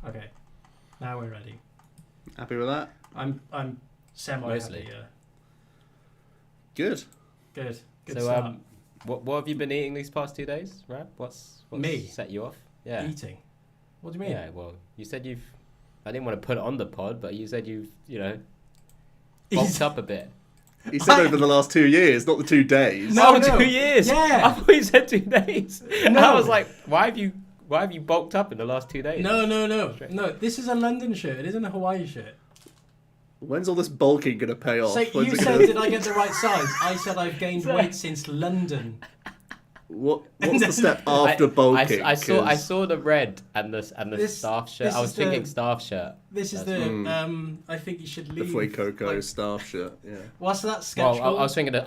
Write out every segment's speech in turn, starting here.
Okay, now we're ready. Happy with that? I'm semi-happy. Good. Good So start. what have you been eating these past 2 days, Rab? What's Me? set you off? Yeah. Eating. What do you mean? Yeah. Well, you said you've. I didn't want to put it on the pod, but you said you've bulked up a bit. He said over the last 2 years, not the 2 days. No, 2 years. Yeah. I thought you said 2 days. And No. I was like, why have you bulked up in the last 2 days? No. No, this is a London shirt. It isn't a Hawaii shirt. When's all this bulking going to pay off? So When's you it said, gonna- did I get the right size? I said I've gained weight since London. What's the step after bulking? I 'Cause- saw the red and the This- staff shirt. this I was is the- thinking staff shirt. This is I think you should the leave. Fui Coco like, staff shirt, yeah. what's that sketch Well, called? I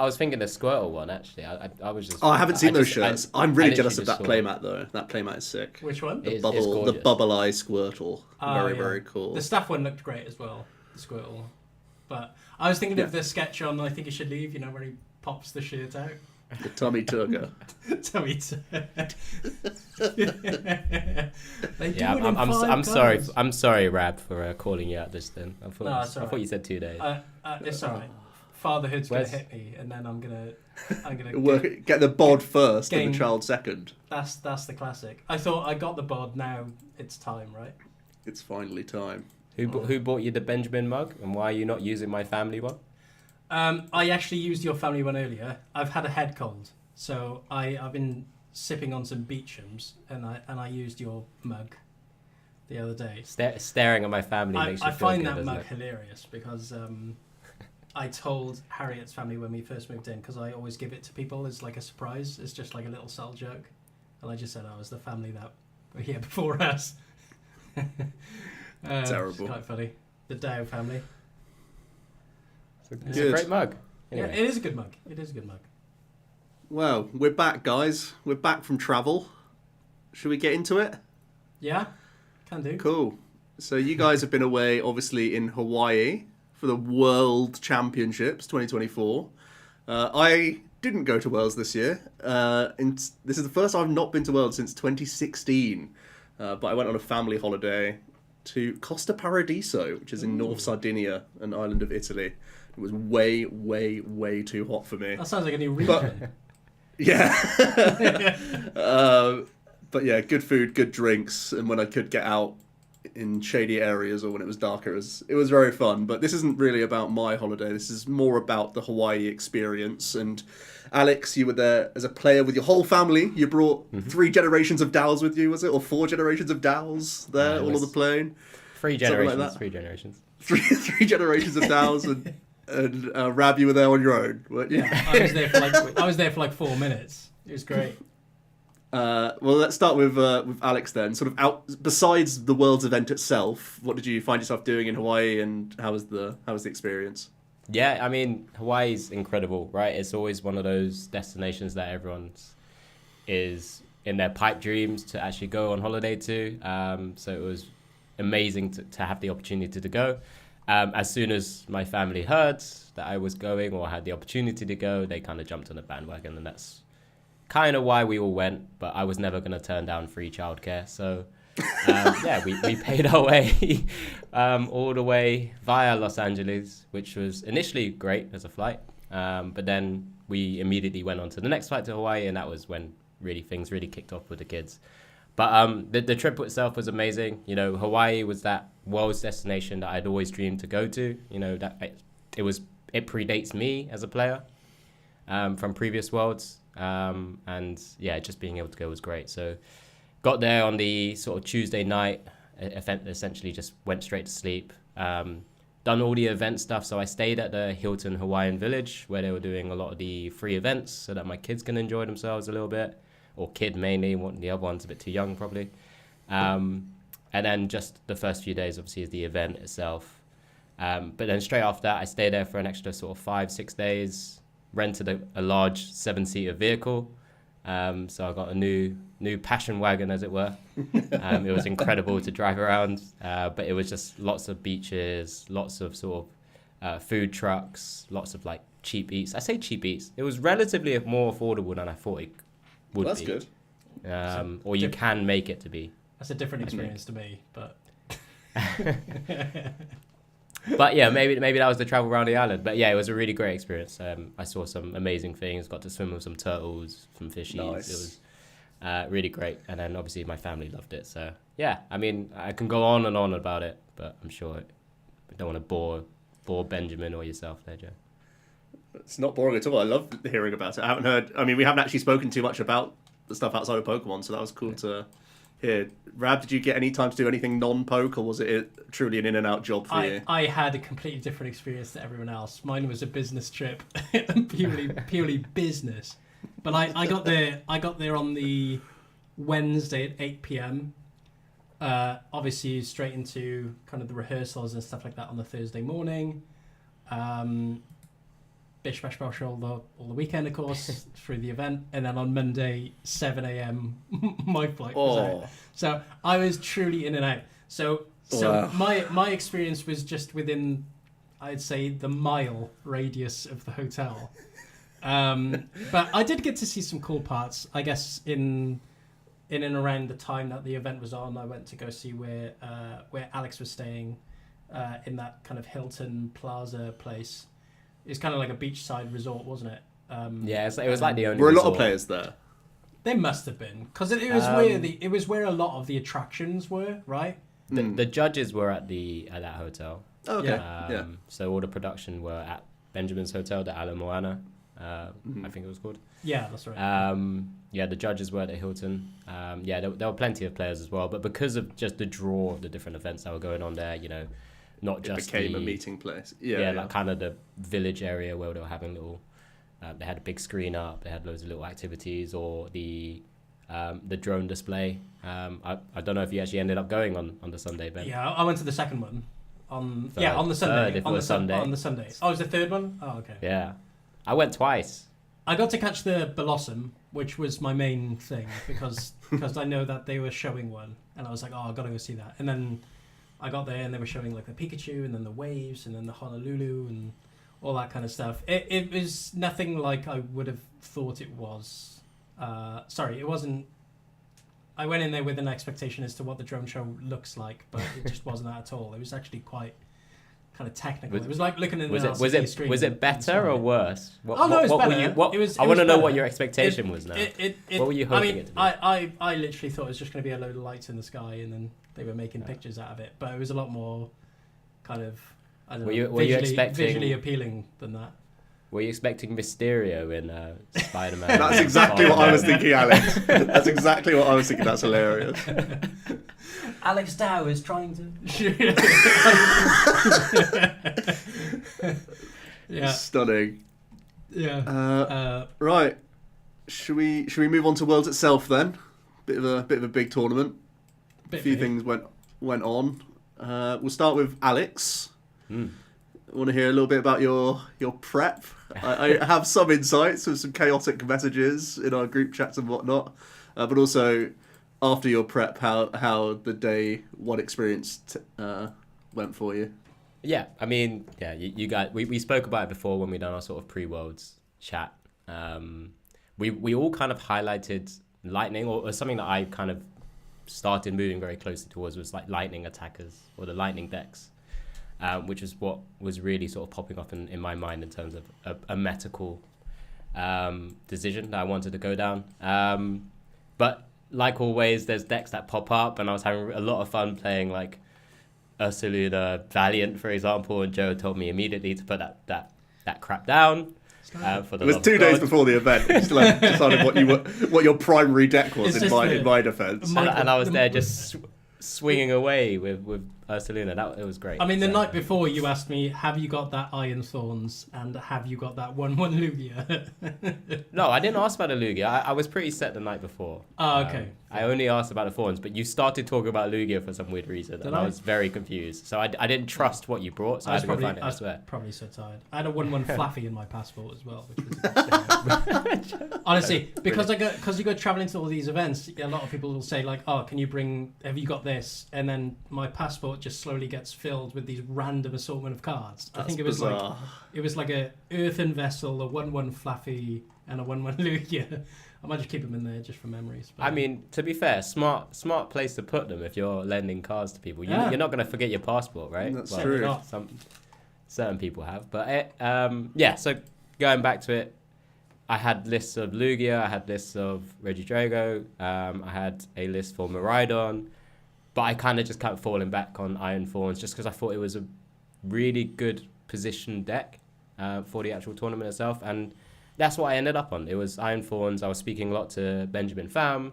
was thinking the Squirtle one actually. I was just. Oh, I haven't seen those just- shirts. I I'm really literally jealous of just that saw it. playmat though. That playmat is sick. Which one? It is- The it's gorgeous. bubble eye Squirtle. Oh, Very, yeah. very cool. The staff one looked great as well, the Squirtle. But I was thinking of the sketch on I Think You Should Leave, where he pops the shirt out. The Tommy Turger. Tell me to. They do Yeah, it in five I'm sorry. colours. I'm sorry, Rab, for calling you out this then. I No, thought it's I alright. thought you said 2 days. It's alright. Fatherhood's Where's- gonna hit me, and then I'm gonna Get the bod first and Gain- the child second. That's the classic. I thought I got the bod. Now it's time, right? It's finally time. Who bought you the Benjamin mug, and why are you not using my family one? I actually used your family one earlier. I've had a head cold, so I've been sipping on some Beecham's, and I used your mug the other day. Staring at my family makes you I feel find good, that doesn't mug it? hilarious because I told Harriet's family when we first moved in, because I always give it to people as like a surprise. It's just like a little subtle joke, and I just said, "Oh, it's the family that were here before us." Terrible. It's quite funny. The Dow family. It's Good. a great mug. Anyway. Yeah, it is a good mug. It is a good mug. Well, we're back, guys. We're back from travel. Should we get into it? Yeah, can do. Cool. So you guys have been away, obviously, in Hawaii for the World Championships 2024. I didn't go to Worlds this year. This is the first time I've not been to Worlds since 2016. But I went on a family holiday to Costa Paradiso, which is in North Sardinia, an island of Italy. It was way, way, way too hot for me. That sounds like a new region. Yeah. But yeah, good food, good drinks, and when I could get out in shady areas or when it was darker, it was very fun. But this isn't really about my holiday. This is more about the Hawaii experience. And Alex, you were there as a player with your whole family. You brought 3 generations of Dowls with you, was it? Or 4 generations of Dowls there, all on the plane? 3 Something like generations. that. 3 generations. Three generations of Dowls, and Rab, you were there on your own, weren't you? Yeah, I was there for like 4 minutes. It was great. Well, let's start with Alex then. Sort of besides the Worlds event itself, what did you find yourself doing in Hawaii, and how was the experience? Yeah, I mean, Hawaii's incredible, right? It's always one of those destinations that everyone's is in their pipe dreams to actually go on holiday to. So it was amazing to have the opportunity to go. As soon as my family heard that I was going or had the opportunity to go, they kind of jumped on the bandwagon, and that's kind of why we all went. But I was never going to turn down free childcare. So yeah, we paid our way all the way via Los Angeles, which was initially great as a flight. But then we immediately went on to the next flight to Hawaii, and that was when things really kicked off with the kids. But the trip itself was amazing. You know, Hawaii was that world's destination that I'd always dreamed to go to. You know, that it predates me as a player from previous worlds. And yeah, just being able to go was great. So got there on the sort of Tuesday night, essentially just went straight to sleep. Done all the event stuff. So I stayed at the Hilton Hawaiian Village where they were doing a lot of the free events so that my kids can enjoy themselves a little bit. Or kid mainly, the other one's a bit too young probably. And then just the first few days obviously is the event itself. But then straight after that, I stayed there for an extra sort of 5-6 days, rented a large 7-seater vehicle. So I got a new passion wagon, as it were. It was incredible to drive around, but it was just lots of beaches, lots of sort of food trucks, lots of like cheap eats. I say cheap eats. It was relatively more affordable than I thought it would That's be. good. Or you can make it to be. That's a different experience to me, but But yeah, maybe that was the travel around the island. But yeah, it was a really great experience. I saw some amazing things. Got to swim with some turtles, some fishies. Nice. It was really great. And then obviously my family loved it. So yeah, I mean, I can go on and on about it, but I'm sure I don't want to bore Benjamin or yourself there, Joe. It's not boring at all. I love hearing about it. I haven't heard. I mean, we haven't actually spoken too much about the stuff outside of Pokemon, so that was cool to hear. Rab, did you get any time to do anything non-poke, or was it truly an in-and-out job for you? I had a completely different experience to everyone else. Mine was a business trip, purely business. But I got there on the Wednesday at 8 p.m. Obviously, straight into kind of the rehearsals and stuff like that on the Thursday morning. Bish bash bosh all the weekend, of course, through the event, and then on Monday 7 a.m. my flight was out. So I was truly in and out. So Wow. my experience was just within, I'd say, the mile radius of the hotel. But I did get to see some cool parts. I guess in and around the time that the event was on, I went to go see where Alex was staying, in that kind of Hilton Plaza place. It's kind of like a beachside resort, wasn't it? Yeah, it was like the only. Were a lot of resort. players there? They must have been, because it was where a lot of the attractions were, right? The judges were at that hotel. Oh, okay. Yeah. So all the production were at Benjamin's hotel, the Ala Moana, I think it was called. Yeah, that's right. The judges were at the Hilton. There were plenty of players as well, but because of just the draw of the different events that were going on there, not It just became a meeting place. Yeah. like kind of the village area where they were having little. They had a big screen up. They had loads of little activities, or the drone display. I don't know if you actually ended up going on the Sunday, Ben. Yeah, I went to the second one on Third. on the Sunday. Third, if it on the was Sunday. On the Sunday. Oh, was the third one? Oh, okay. Yeah, I went twice. I got to catch the Blossom, which was my main thing because I know that they were showing one, and I was like, oh, I gotta go see that. And then I got there, and they were showing like the Pikachu, and then the waves, and then the Honolulu, and all that kind of stuff. It was nothing like I would have thought it was. Sorry, it wasn't. I went in there with an expectation as to what the drone show looks like, but it just wasn't that at all. It was actually quite kind of technical. It was like looking at an LCD screen. Was it better or worse? It was better. I want to know what better. your expectation was now. What were you hoping it to be? I literally thought it was just going to be a load of lights in the sky, and then they were making pictures out of it. But it was a lot more kind of, I don't know, visually appealing than that. Were you expecting Mysterio in Spider-Man? That's exactly what I was thinking, Alex. That's exactly what I was thinking. That's hilarious. Alex Dow is trying to. Yeah. Stunning. Yeah. Right. Should we move on to Worlds itself then? Bit of a big tournament. A few things went on. We'll start with Alex. I want to hear a little bit about your prep. I have some insights with some chaotic messages in our group chats and whatnot, but also after your prep, how the day one experience went for you. Yeah, I mean, yeah, you guys, we spoke about it before when we done our sort of pre-Worlds chat. We all kind of highlighted lightning, or something that I kind of started moving very closely towards was like lightning attackers or the lightning decks. Which is what was really sort of popping up in my mind in terms of a metical decision that I wanted to go down. But like always, there's decks that pop up, and I was having a lot of fun playing like Ursaluna Valiant, for example, and Joe told me immediately to put that crap down. For the It was 2 days before the event. You still hadn't decided what your primary deck was in my defence. And I was there just swinging away with Ursaluna. It was great. I mean, the night before you asked me, have you got that Iron Thorns and have you got that 1/1 Lugia? No, I didn't ask about the Lugia. I was pretty set the night before. Oh, okay. I only asked about the Thorns, but you started talking about Lugia for some weird reason, and I was very confused. So I didn't trust what you brought, so I had to go find it elsewhere. I was probably so tired. I had a 1/1 Flaffy in my passport as well, which was honestly, because you go traveling to all these events, a lot of people will say like, "Oh, have you got this?" And then my passport just slowly gets filled with these random assortment of cards. I think it was like a earthen vessel, a 1/1 Flaffy, and a 1/1 Lugia. I might just keep them in there just for memories. But, I mean, to be fair, smart place to put them if you're lending cards to people. Yeah. You're not going to forget your passport, right? That's Well, true. not. Certain people have. But yeah, so going back to it, I had lists of Lugia, I had lists of Regidrago, I had a list for Miraidon, but I kind of just kept falling back on Iron Thorns just because I thought it was a really good position deck for the actual tournament itself, and that's what I ended up on. It was Iron Thorns. I was speaking a lot to Benjamin Pham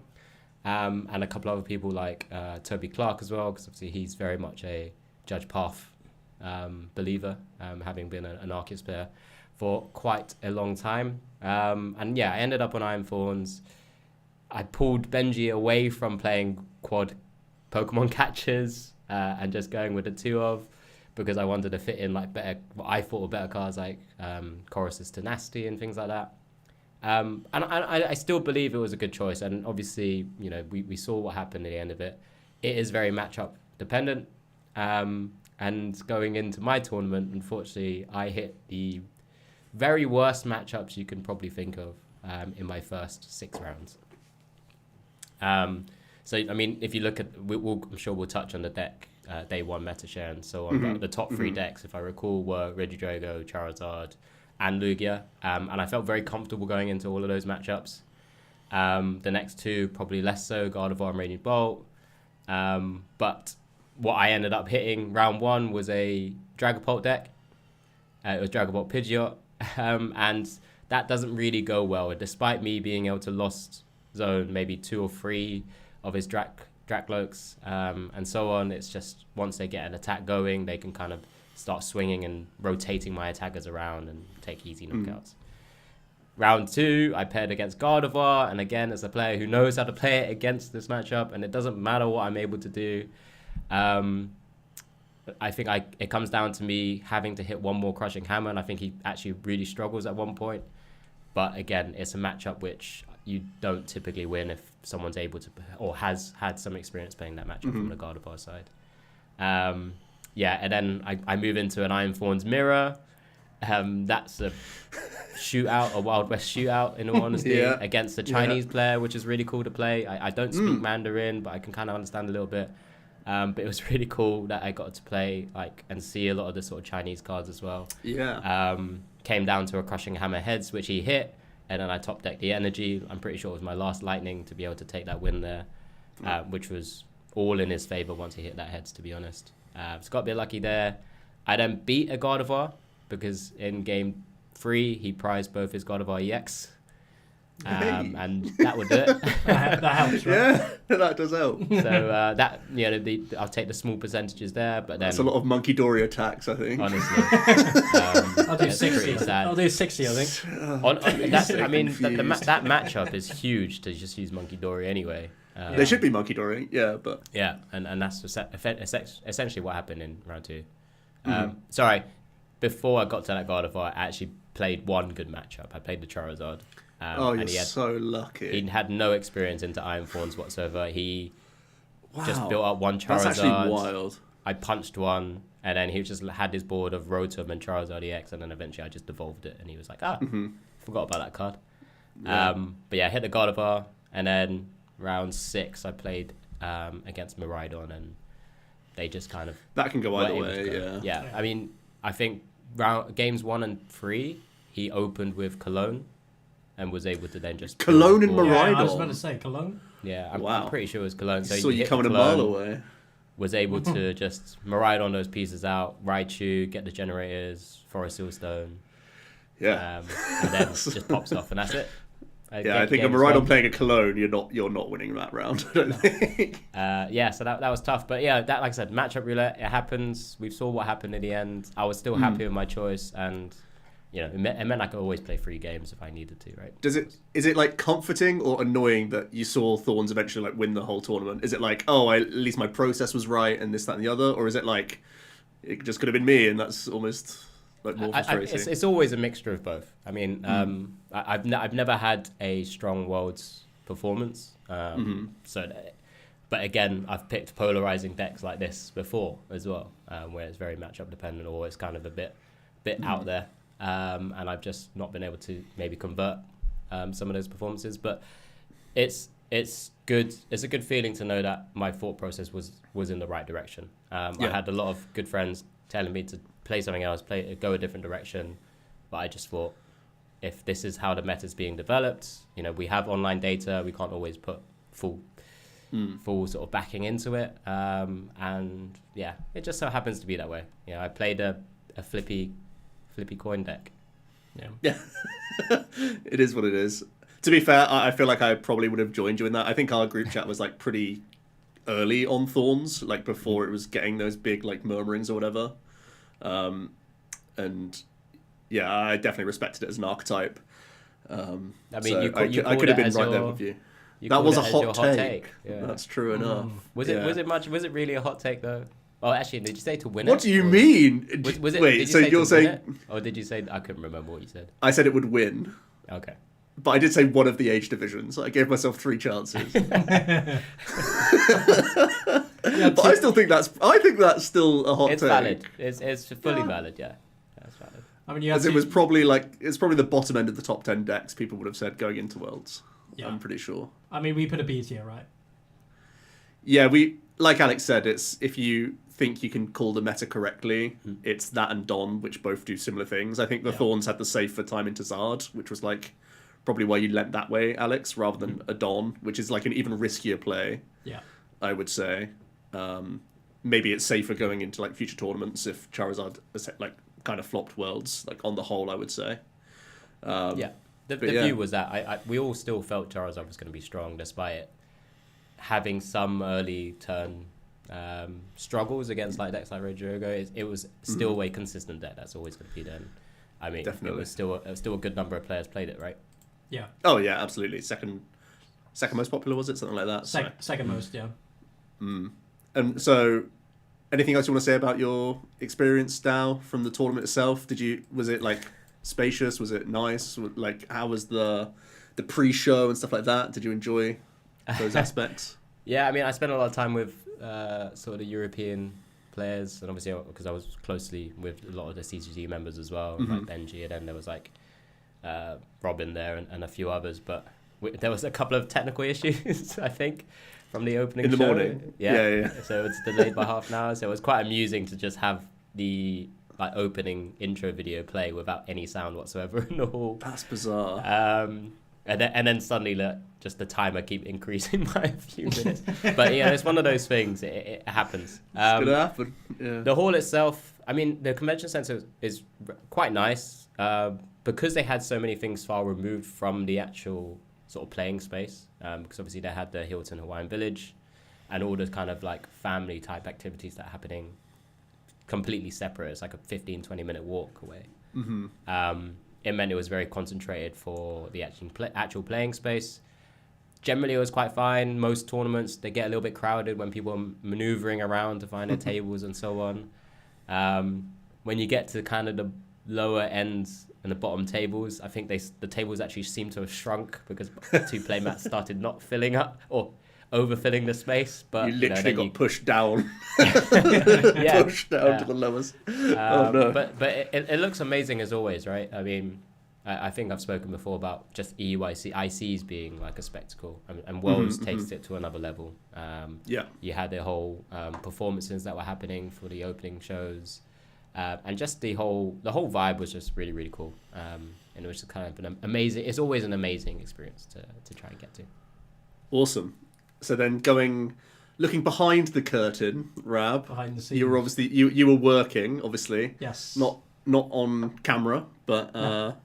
and a couple other people like Toby Clark as well, because obviously he's very much a Judge Path believer, having been an Arceus player for quite a long time. And yeah, I ended up on Iron Thorns. I pulled Benji away from playing quad Pokemon catchers and just going with the 2 of, because I wanted to fit in like better, what I thought were better cards like Chorus's Tenacity and things like that. And I still believe it was a good choice. And obviously, you know, we saw what happened at the end of it. It is very matchup dependent. And going into my tournament, unfortunately, I hit the very worst matchups you can probably think of in my first 6 rounds. So, I mean, if you look at, I'm sure we'll touch on the deck, day 1 meta share and so on, but the top 3 decks, if I recall, were Regidrago, Charizard, and Lugia. And I felt very comfortable going into all of those matchups. The next 2, probably less so, Gardevoir and Raging Bolt. But what I ended up hitting round 1 was a Dragapult deck. It was Dragapult Pidgeot. And that doesn't really go well. Despite me being able to Lost Zone maybe 2 or 3 of his Drakloaks and so on, it's just once they get an attack going, they can kind of start swinging and rotating my attackers around and take easy knockouts. Round 2, I paired against Gardevoir, and again, as a player who knows how to play it against this matchup, and it doesn't matter what I'm able to do. I think it comes down to me having to hit one more Crushing Hammer, and I think he actually really struggles at one point. But again, it's a matchup which you don't typically win if someone's able to, or has had some experience playing that matchup from the Gardevoir side. Yeah, and then I move into an Iron Thorns Mirror. That's a shootout, a Wild West shootout, in all honesty, against a Chinese player, which is really cool to play. I don't speak Mandarin, but I can kind of understand a little bit. But it was really cool that I got to play and see a lot of the sort of Chinese cards as well. Yeah. Came down to a Crushing Hammer Heads, which he hit, and then I top decked the Energy. I'm pretty sure it was my last Lightning to be able to take that win there, which was all in his favor once he hit that Heads, to be honest. So got a bit lucky there. I then beat a Gardevoir because in game 3 he prized both his Gardevoir EX. And that would do it. that helps, right? Yeah, that does help. So that, you know, I'll take the small percentages there, but then That's a lot of Monkey Dory attacks, I think. honestly, I'll do it's 60. pretty sad. I'll do 60, I think. I mean, confused. that matchup is huge to just use Monkey Dory anyway. They should be Monkey Dory, yeah, but Yeah, and that's essentially what happened in round 2. Sorry, before I got to that Gardevoir, I actually played one good matchup. I played the Charizard. you're and so lucky. He had no experience into Iron Thorns whatsoever. He just built up one Charizard. That's actually wild. I punched one, and then he just had his board of Rotom and Charizard EX, and then eventually I just devolved it, and he was like, forgot about that card. Yeah. But yeah, I hit the Gardevoir, and then round 6 I played against Miraidon, and they just kind of... That can go were either able to way, go. yeah. I mean, I think games 1 and 3, he opened with Cologne, and was able to then just... Cologne and build the board. Miraidon. Yeah, I was about to say Cologne. Yeah, I'm Wow. pretty sure it was Cologne. So Saw he you hit coming a Cologne, mile away. was able to just Miraidon those pieces out, Raichu, get the generators, Forest Sealstone, Yeah. and then just pops off, and that's it. Yeah, I think a Miraidon playing a Cologne, you're not winning that round, I don't think. Yeah, so that was tough. But yeah, that, like I said, matchup roulette, it happens. We saw what happened in the end. I was still happy with my choice, and you know, it meant I could always play 3 games if I needed to, right? Is it like comforting or annoying that you saw Thorns eventually like win the whole tournament? Is it like, at least my process was right and this, that, and the other, or is it like it just could have been me and that's almost like more frustrating? It's always a mixture of both. I mean, I've never had a strong Worlds performance, but again, I've picked polarizing decks like this before as well, where it's very matchup dependent, or it's kind of a bit out there. And I've just not been able to maybe convert some of those performances, but it's good. It's a good feeling to know that my thought process was in the right direction. I had a lot of good friends telling me to play something else, go a different direction, but I just thought, if this is how the meta is being developed, we have online data, we can't always put full sort of backing into it, and yeah, it just so happens to be that way. I played a flippy coin deck. Yeah. It is what it is. To be fair, I feel like I probably would have joined you in that. I think our group chat was like pretty early on Thorns, like before it was getting those big like murmurings or whatever. And yeah, I definitely respected it as an archtype. I mean, so you I could have been right there with you. That was a hot take. Yeah. That's true enough. Was it really a hot take though? Oh, actually, did you say to win it? What do you mean? Was it, Wait, so you're saying? Or did you say? I couldn't remember what you said. I said it would win. Okay. But I did say one of the age divisions. I gave myself 3 chances. But I still think that's still a hot take. It's valid. It's fully valid. Yeah, that's valid. I mean, As it was probably it's probably the bottom end of the top 10 decks people would have said going into Worlds. Yeah. I'm pretty sure. I mean, we put a B tier, right? Yeah, we like Alex said. It's if you think you can call the meta correctly, it's that and Don, which both do similar things. I think the Thorns had the save for time into Zard, which was like probably why you leant that way, Alex, rather than a Don, which is like an even riskier play. Yeah, I would say. Maybe it's safer going into like future tournaments if Charizard has like kind of flopped Worlds. Like on the whole, I would say. The view was that we all still felt Charizard was going to be strong, despite it having some early turn struggles against like decks like Rodrigo. It was still a consistent deck that's always going to be there. I mean, definitely. It was still a good number of players played it, right? Yeah. Oh yeah, absolutely. Second most popular, was it? Something like that. Second most, yeah. And so, anything else you want to say about your experience now from the tournament itself? Was it like spacious? Was it nice? Like, how was the pre-show and stuff like that? Did you enjoy those aspects? Yeah, I mean, I spent a lot of time with sort of the European players, and obviously because I was closely with a lot of the CCG members as well, like Benji, and then there was like Robin there and a few others, but there was a couple of technical issues, I think, from the opening in the show. morning. Yeah. So it's delayed by half an hour. So it was quite amusing to just have the like opening intro video play without any sound whatsoever in the hall. That's bizarre. And then suddenly just the timer keep increasing by a few minutes. But yeah, it's one of those things. It happens. It's gonna happen. Yeah. The hall itself, I mean, the convention center is quite nice because they had so many things far removed from the actual sort of playing space. Because obviously they had the Hilton Hawaiian Village and all the kind of like family type activities that are happening completely separate. It's like a 15-20 minute walk away. It meant it was very concentrated for the actual playing space. Generally, it was quite fine. Most tournaments, they get a little bit crowded when people are maneuvering around to find their tables and so on. When you get to kind of the lower ends and the bottom tables, I think the tables actually seem to have shrunk because 2 playmats started not filling up or overfilling the space. But you literally got pushed down. Pushed down to the lowest. Oh no! But it looks amazing as always, right? I mean, I think I've spoken before about just ICs being like a spectacle, and Worlds takes it to another level. You had the whole performances that were happening for the opening shows, and just the whole vibe was just really, really cool. And it was just kind of an amazing. It's always an amazing experience to try and get to. Awesome. So then looking behind the curtain, Rab, behind the scenes. you were obviously you were working, obviously. Yes. Not on camera, but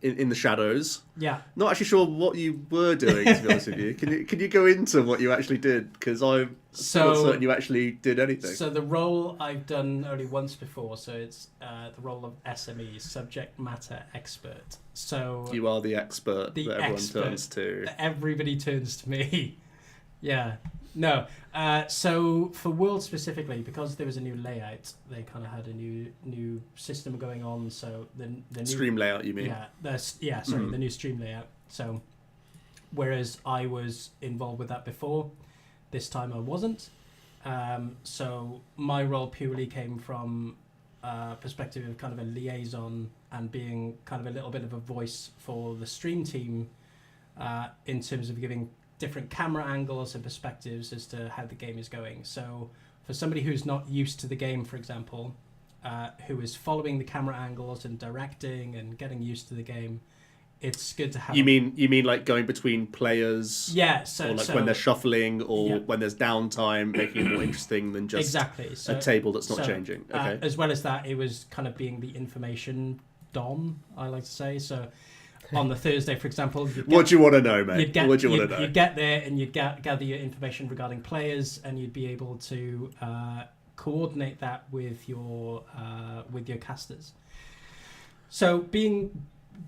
in the shadows. Yeah. Not actually sure what you were doing, to be honest with you. Can you go into what you actually did? Because I'm not certain you actually did anything. So the role I've done only once before. So it's the role of SME, subject matter expert. So you are the expert that everyone turns to. Everybody turns to me. Yeah. No. So for World specifically, because there was a new layout, they kind of had a new system going on. So the new stream layout, you mean? Yeah. The new stream layout. So whereas I was involved with that before, this time I wasn't. So my role purely came from a perspective of kind of a liaison and being kind of a little bit of a voice for the stream team in terms of giving different camera angles and perspectives as to how the game is going. So for somebody who's not used to the game, for example, who is following the camera angles and directing and getting used to the game, it's good to have. You mean like going between players? Yeah. Or like when they're shuffling, or when there's downtime, making it more interesting than just a table that's not changing. Okay. As well as that, it was kind of being the information dom, I like to say. So on the Thursday, for example, what do you want to know, mate? What do you want to know? You'd get there and you'd gather your information regarding players, and you'd be able to coordinate that with your casters. So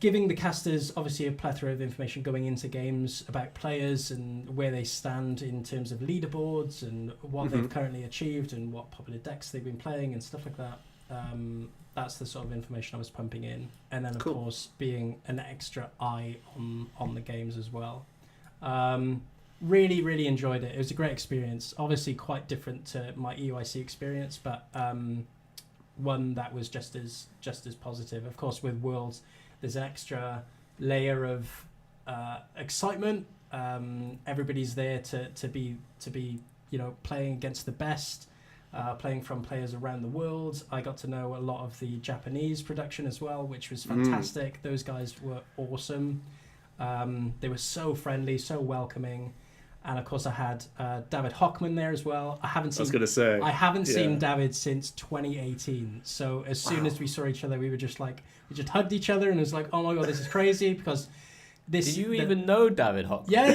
giving the casters obviously a plethora of information going into games about players and where they stand in terms of leaderboards and what they've currently achieved and what popular decks they've been playing and stuff like that. That's the sort of information I was pumping in, and then of course being an extra eye on the games as well. Really enjoyed it. It was a great experience. Obviously quite different to my EUIC experience, but one that was just as positive. Of course, with Worlds, there's an extra layer of excitement. Everybody's there to be playing against the best, playing from players around the world. I got to know a lot of the Japanese production as well, which was fantastic. Those guys were awesome. They were so friendly, so welcoming. And of course, I had David Hockman there as well. I haven't seen David since 2018. So as soon as we saw each other, we just hugged each other, and it was like, oh my god, this is crazy, because this. Did you even know David Hockman? Yeah.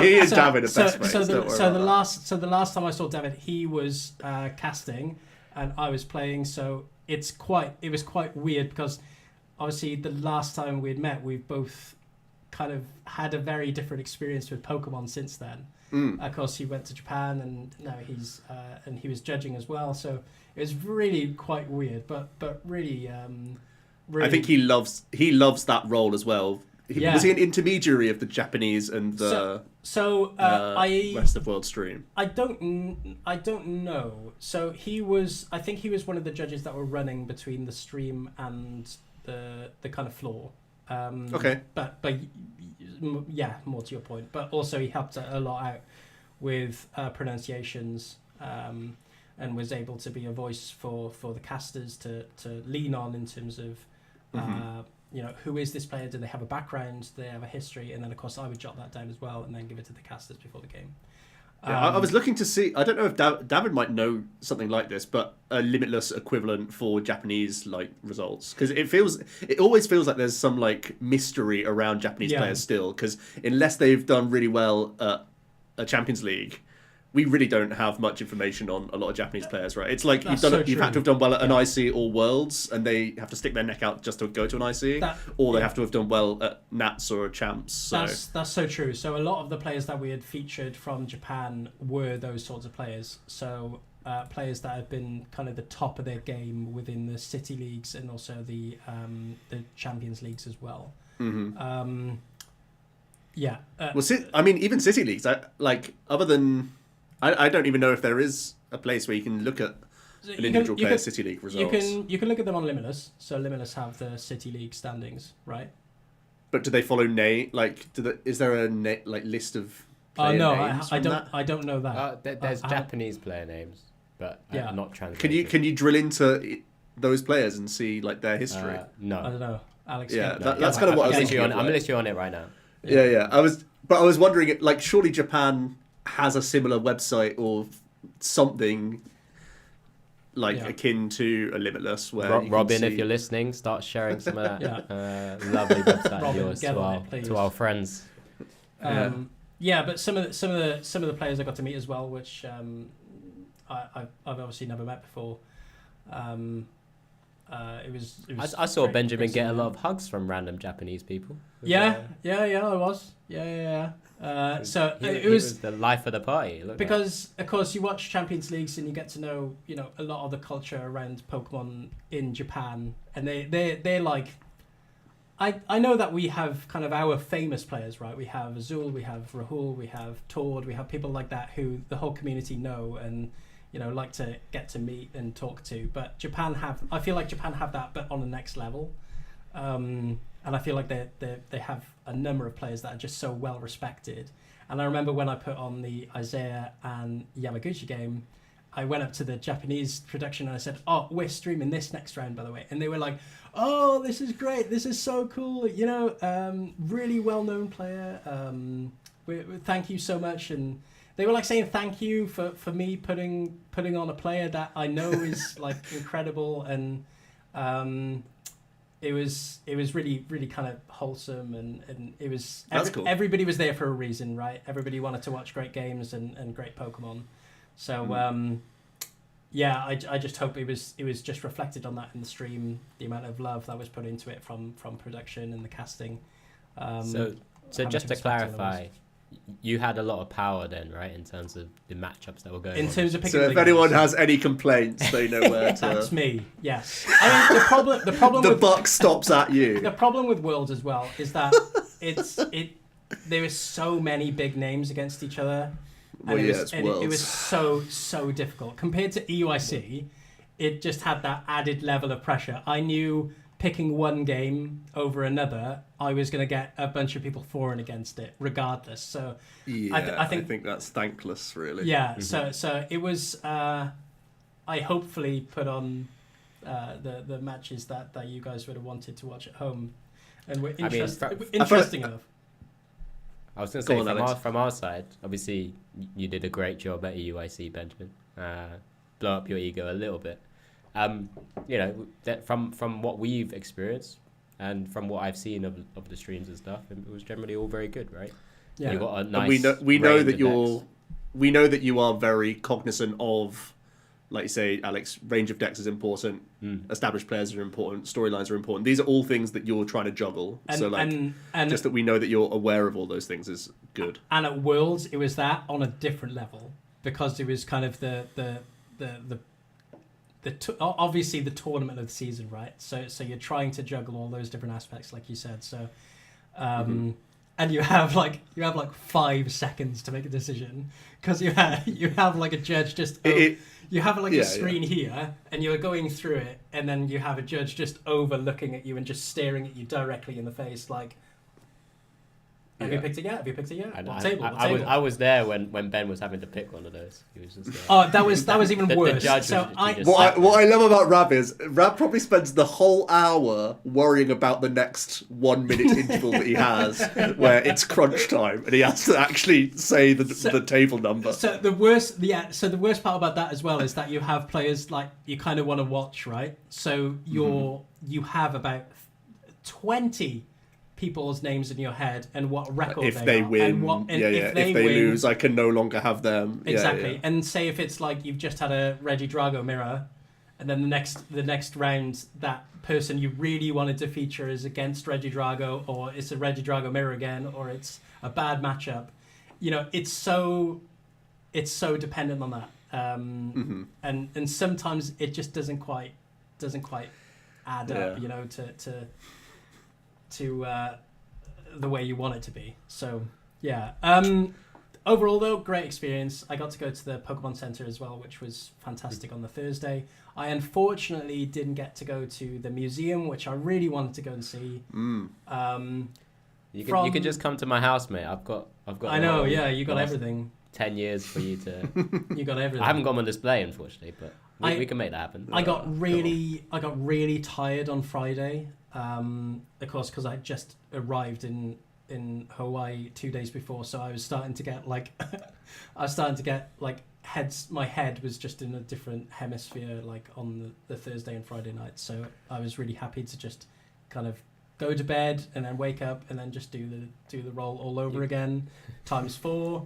He is David at best mates. So the last time I saw David, he was casting, and I was playing. So it was quite weird, because obviously the last time we had met, we've both kind of had a very different experience with Pokemon since then. Of course, he went to Japan, and now he was judging as well. So it was really quite weird, but really. I think he loves that role as well. Was he an intermediary of the Japanese and the rest of world stream? I don't know. So I think he was one of the judges that were running between the stream and the kind of floor. Okay. But yeah, more to your point. But also he helped a lot out with pronunciations, and was able to be a voice for the casters to lean on in terms of who is this player? Do they have a background? Do they have a history? And then of course I would jot that down as well, and then give it to the casters before the game. I was looking to see. I don't know if David might know something like this, but a limitless equivalent for Japanese results, because it always feels like there's some mystery around Japanese players still. Because unless they've done really well at a Champions League, we really don't have much information on a lot of Japanese players, right? It's like you've had to have done well at an IC or Worlds, and they have to stick their neck out just to go to an IC, or they have to have done well at Nats or Champs. So. That's so true. So a lot of the players that we had featured from Japan were those sorts of players. So players that have been kind of the top of their game within the city leagues and also the Champions Leagues as well. Mm-hmm. Well, even city leagues, other than. I don't even know if there is a place where you can look at an individual player's City League results. You can look at them on Limitless. So Limitless have the City League standings, right? But do they follow name? Is there a list of player names? I don't know that. There's Japanese player names, but not translated. Can you drill into those players and see their history? No, I don't know, Alex. That's kind of what I was thinking. I'm literally on it right now. Yeah. I was wondering, surely Japan has a similar website or something akin to a Limitless where Robin, if you're listening, start sharing some of that lovely website of yours to our friends. But some of the players I got to meet as well, which I've obviously never met before. It was I saw great, Benjamin get a lot of hugs from random Japanese people. I was. So it was the life of the party. Because of course you watch Champions Leagues and you get to know a lot of the culture around Pokemon in Japan, and they're like. I know that we have kind of our famous players, right? We have Azul, we have Rahul, we have Tord, we have people like that who the whole community know and like to get to meet and talk to. But I feel like Japan have that, but on the next level. and I feel like they have a number of players that are just so well respected. And I remember when I put on the Isaiah and Yamaguchi game, I went up to the Japanese production and I said, "Oh, we're streaming this next round, by the way." And they were like, "Oh, this is great. This is so cool. You know, really well-known player. Thank you so much." And they were like saying thank you for me putting on a player that I know is like incredible. And it was really, really kind of wholesome. And it was, Cool. Everybody was there for a reason, right? Everybody wanted to watch great games and great Pokemon. So yeah, I just hope it was just reflected on that in the stream, the amount of love that was put into it from production and the casting. So just to clarify, you had a lot of power then, right, in terms of the matchups that were going on. In terms of picking So if anyone has any complaints, they know where to. That's me. Yes. I mean, the problem The with buck stops at you. the problem with Worlds as well is that there is so many big names against each other. Well, And yeah, it's it Worlds. was so difficult compared to EUIC. It just had that added level of pressure. I knew picking one game over another, I was going to get a bunch of people for and against it, regardless. So Yeah, I think that's thankless, really. yeah. So it was. I hopefully put on the matches that you guys would have wanted to watch at home, and were interesting enough. I was going to Go say, on, from our side, obviously, you did a great job at EUIC, Benjamin. Blow up your ego a little bit. You know, that from what we've experienced and from what I've seen of the streams and stuff, it was generally all very good, right? Yeah. You got a And nice we know range that of you're decks. we know that you are very cognizant of, like you say, Alex, range of decks is important, established players are important, storylines are important. These are all things that you're trying to juggle. And, so like and just that we know that you're aware of all those things is good. And at Worlds, it was that on a different level because it was kind of obviously the tournament of the season, right? So you're trying to juggle all those different aspects, like you said. So, and you have like 5 seconds to make a decision because you have like a judge just. You have like a screen here, and you're going through it, and then you have a judge just overlooking at you and just staring at you directly in the face, like. Have you picked it yet? Have you picked it yet? What table? I was there when Ben was having to pick one of those. He was just. Oh, that was even worse. The judge So was What I love about Rab is Rab probably spends the whole hour worrying about the next 1 minute interval that he has, where it's crunch time and he has to actually say the table number. So the worst part about that as well is that you have players like you kind of want to watch, right? So you have about 20 people's names in your head and what record if they they are. win, And if they win, lose, I can no longer have them. Exactly. Yeah. And say if it's like you've just had a Regidrago mirror, and then the next round that person you really wanted to feature is against Regidrago, or it's a Regidrago mirror again, or it's a bad matchup. You know, it's so dependent on that. And sometimes it just doesn't quite add up, you know, to the way you want it to be. So yeah. Overall though, great experience. I got to go to the Pokemon Center as well, which was fantastic on the Thursday. I unfortunately didn't get to go to the museum, which I really wanted to go and see. You can just come to my house, mate. I've got. I know, yeah. You got everything. 10 years for you to. You got everything. I haven't got them on display, unfortunately, but we can make that happen. I got really tired on Friday. Of course, because I just arrived in Hawaii 2 days before, so I was starting to get like, my head was just in a different hemisphere, like on the Thursday and Friday night. So I was really happy to just kind of go to bed and then wake up and then just do the roll all over again, times 4.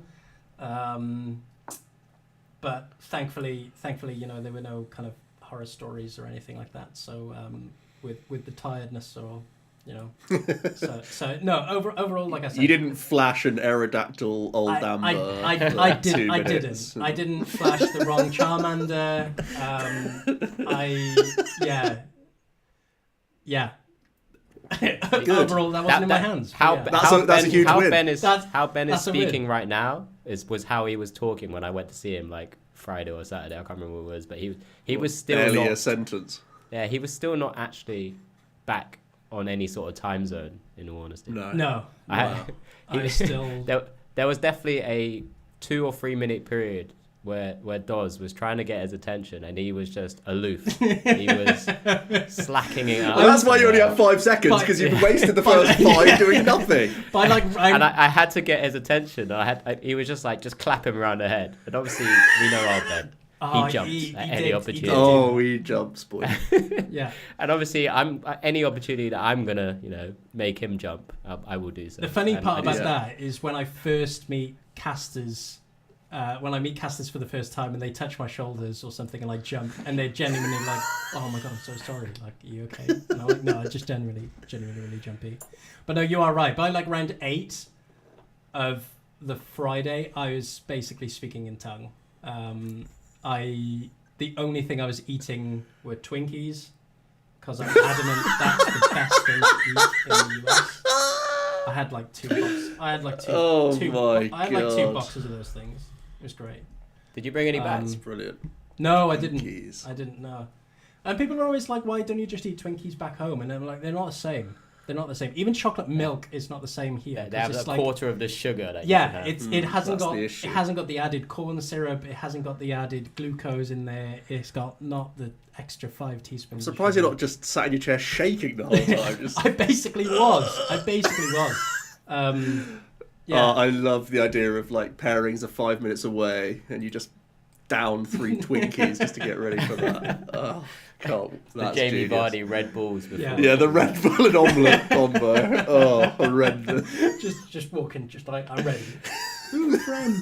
But thankfully, you know, there were no kind of horror stories or anything like that. So with the tiredness or, you know, so no. Overall, like I said, You didn't flash an Aerodactyl Old Amber. I didn't flash the wrong Charmander. Overall, that wasn't in my hands. That's a huge win. How Ben is that's a win. speaking right now was how he was talking when I went to see him like Friday or Saturday. I can't remember what it was, but he was still Barely not. a sentence. Yeah, he was still not actually back on any sort of time zone, in all honesty. No. I I still... There was definitely a 2 or 3 minute period where Doz was trying to get his attention and he was just aloof. He was slacking it up. Well, that's why you only have 5 seconds, because you've wasted the first 5 doing nothing. But And I had to get his attention. He was just like, just clap him around the head. And obviously, we know our Ben. He jumps at any opportunity. He jumps, boy. Yeah. And obviously, any opportunity that I'm gonna, make him jump, I will do so. The funny part about that is when I first meet casters, when I meet casters for the first time and they touch my shoulders or something and I jump and they're genuinely like, "Oh my god, I'm so sorry. Like, are you okay?" And I'm like, "No, I just genuinely really jumpy." But no, you are right. By like round 8 of the Friday, I was basically speaking in tongue. The only thing I was eating were Twinkies because I'm adamant that's the best thing to eat in the US. I had like 2 boxes. I had like two boxes of those things. It was great. Did you bring any back? That's brilliant. No, I didn't. Twinkies. I didn't know. And people are always like, "Why don't you just eat Twinkies back home?" And I'm like, they're not the same. They're not the same. Even chocolate milk is not the same here. Yeah, they have a quarter of the sugar that you can have. it hasn't got the added corn syrup. It hasn't got the added glucose in there. It's got not the extra 5 teaspoons. I'm surprised you're not just sat in your chair shaking the whole time. I basically was. Yeah. I love the idea of like pairings are 5 minutes away and you just down 3 Twinkies just to get ready for that. Oh, the Jamie Vardy Red Bulls before. Yeah, the Red Bull and omelette combo. Oh, horrendous. Just walking, just like, I'm ready. Ooh, friend.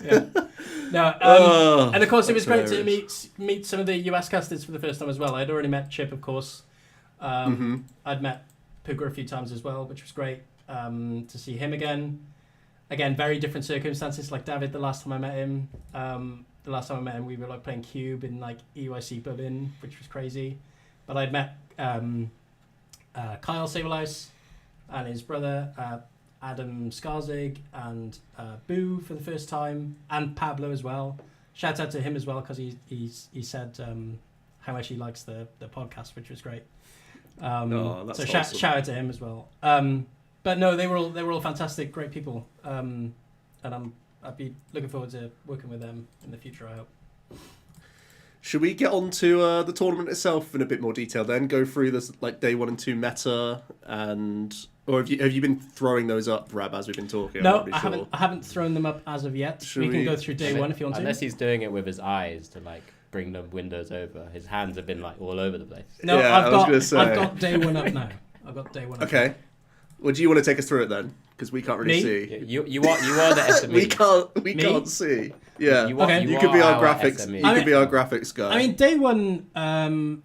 Yeah. No, and of course it was great to meet some of the US casters for the first time as well. I'd already met Chip, of course. I'd met Puga a few times as well, which was great to see him again. Again, very different circumstances. Like David, the last time I met him, we were like playing Cube in like EYC Berlin, which was crazy. But I'd met Kyle Sabelice and his brother Adam Skarzig and Boo for the first time, and Pablo as well. Shout out to him as well because he said how much he likes the podcast, which was great. So awesome. shout out to him as well. But no, they were all fantastic, great people, and I'd be looking forward to working with them in the future, I hope. Should we get on to the tournament itself in a bit more detail then? Go through this like day 1 and 2 meta, or have you been throwing those up, Rab, as we've been talking? No, I haven't thrown them up as of yet. We can go through day 1 if you want to. Unless he's doing it with his eyes to like bring the windows over. His hands have been like all over the place. No, yeah, I've got day 1 up now. I've got day 1 up. Okay. Well, do you want to take us through it then? Because we can't really see. You are the SME. we can't see. Yeah. You could be our graphics. SME. You could be our graphics guy. I mean, day 1.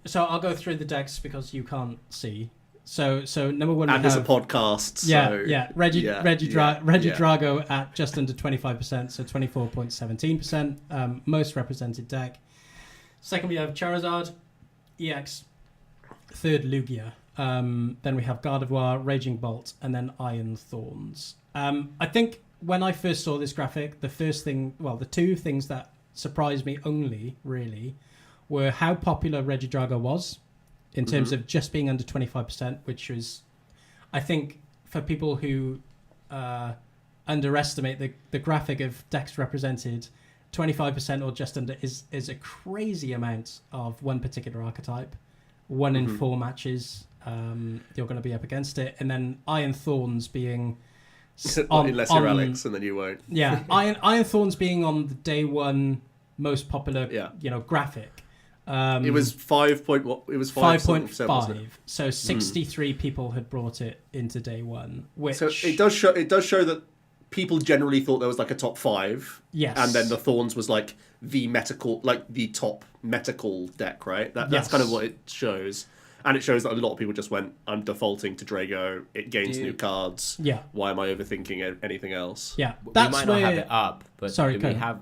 So I'll go through the decks because you can't see. So number 1. And it's a podcast. So Reggie Drago at just under 25%, so 24.17%. Most represented deck. Second, we have Charizard, EX. Third, Lugia. Then we have Gardevoir, Raging Bolt, and then Iron Thorns. I think when I first saw this graphic, the 2 things that surprised me only, really, were how popular Regidrago was in terms of just being under 25%, which was, I think, for people who underestimate the graphic of decks represented, 25% or just under is a crazy amount of one particular archetype. 1 in 4 matches, you're going to be up against it, and then Iron Thorns being unless you're Alex, and then you won't. Yeah, Iron Thorns being on the day 1 most popular, graphic. It was 5.5. So 63 people had brought it into day 1. Which so it does show that people generally thought there was like a top 5. Yes, and then the Thorns was like the top metacal deck, right? That's kind of what it shows. And it shows that a lot of people just went, I'm defaulting to Drago, it gains new cards. Yeah. Why am I overthinking anything else? Yeah. We might not have it up, but do we ahead. have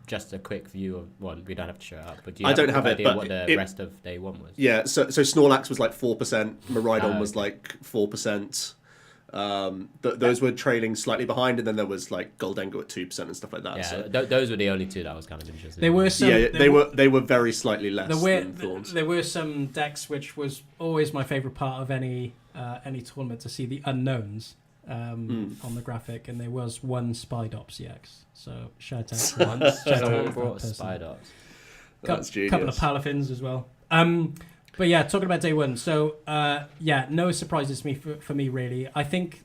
just a quick view of one? We don't have to show it up, but do you I have don't a have good it, idea but what the rest of day 1 was? Yeah, so Snorlax was like 4%, Miraidon was like 4%. Those were trailing slightly behind, and then there was like Goldengo at 2% and stuff like that. Yeah, So. those were the only two that I was kind of interested There in. were some. They were very slightly less than Thorns. There were some decks which was always my favourite part of any tournament, to see the unknowns on the graphic, and there was one Spidops EX. So shout out to Once someone that brought person. Spidops. That's genius. Couple of Palafins as well. But yeah, talking about day one. So no surprises for me really. I think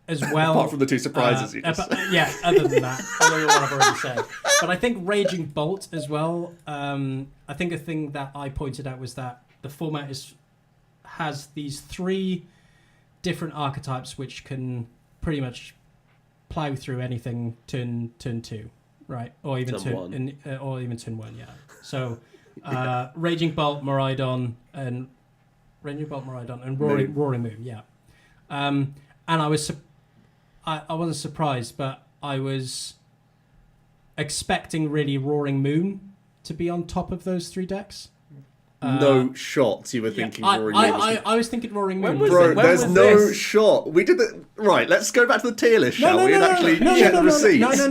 as well. Apart from the two surprises you just said. Other than that, other than what I've already said. But I think Raging Bolt as well. I think a thing that I pointed out was that the format has these 3 different archetypes which can pretty much plow through anything turn 2, right? Or even turn 1. Or even turn 1, yeah. So Raging Bolt, Miraidon, and Roaring Moon, yeah. And I wasn't surprised, but I was expecting really Roaring Moon to be on top of those 3 decks. No shot you were thinking Roaring Moon. I was thinking Roaring Moon. Bro, there's no shot. We did the right. Let's go back to the tier list, shall we? And actually check the receipts.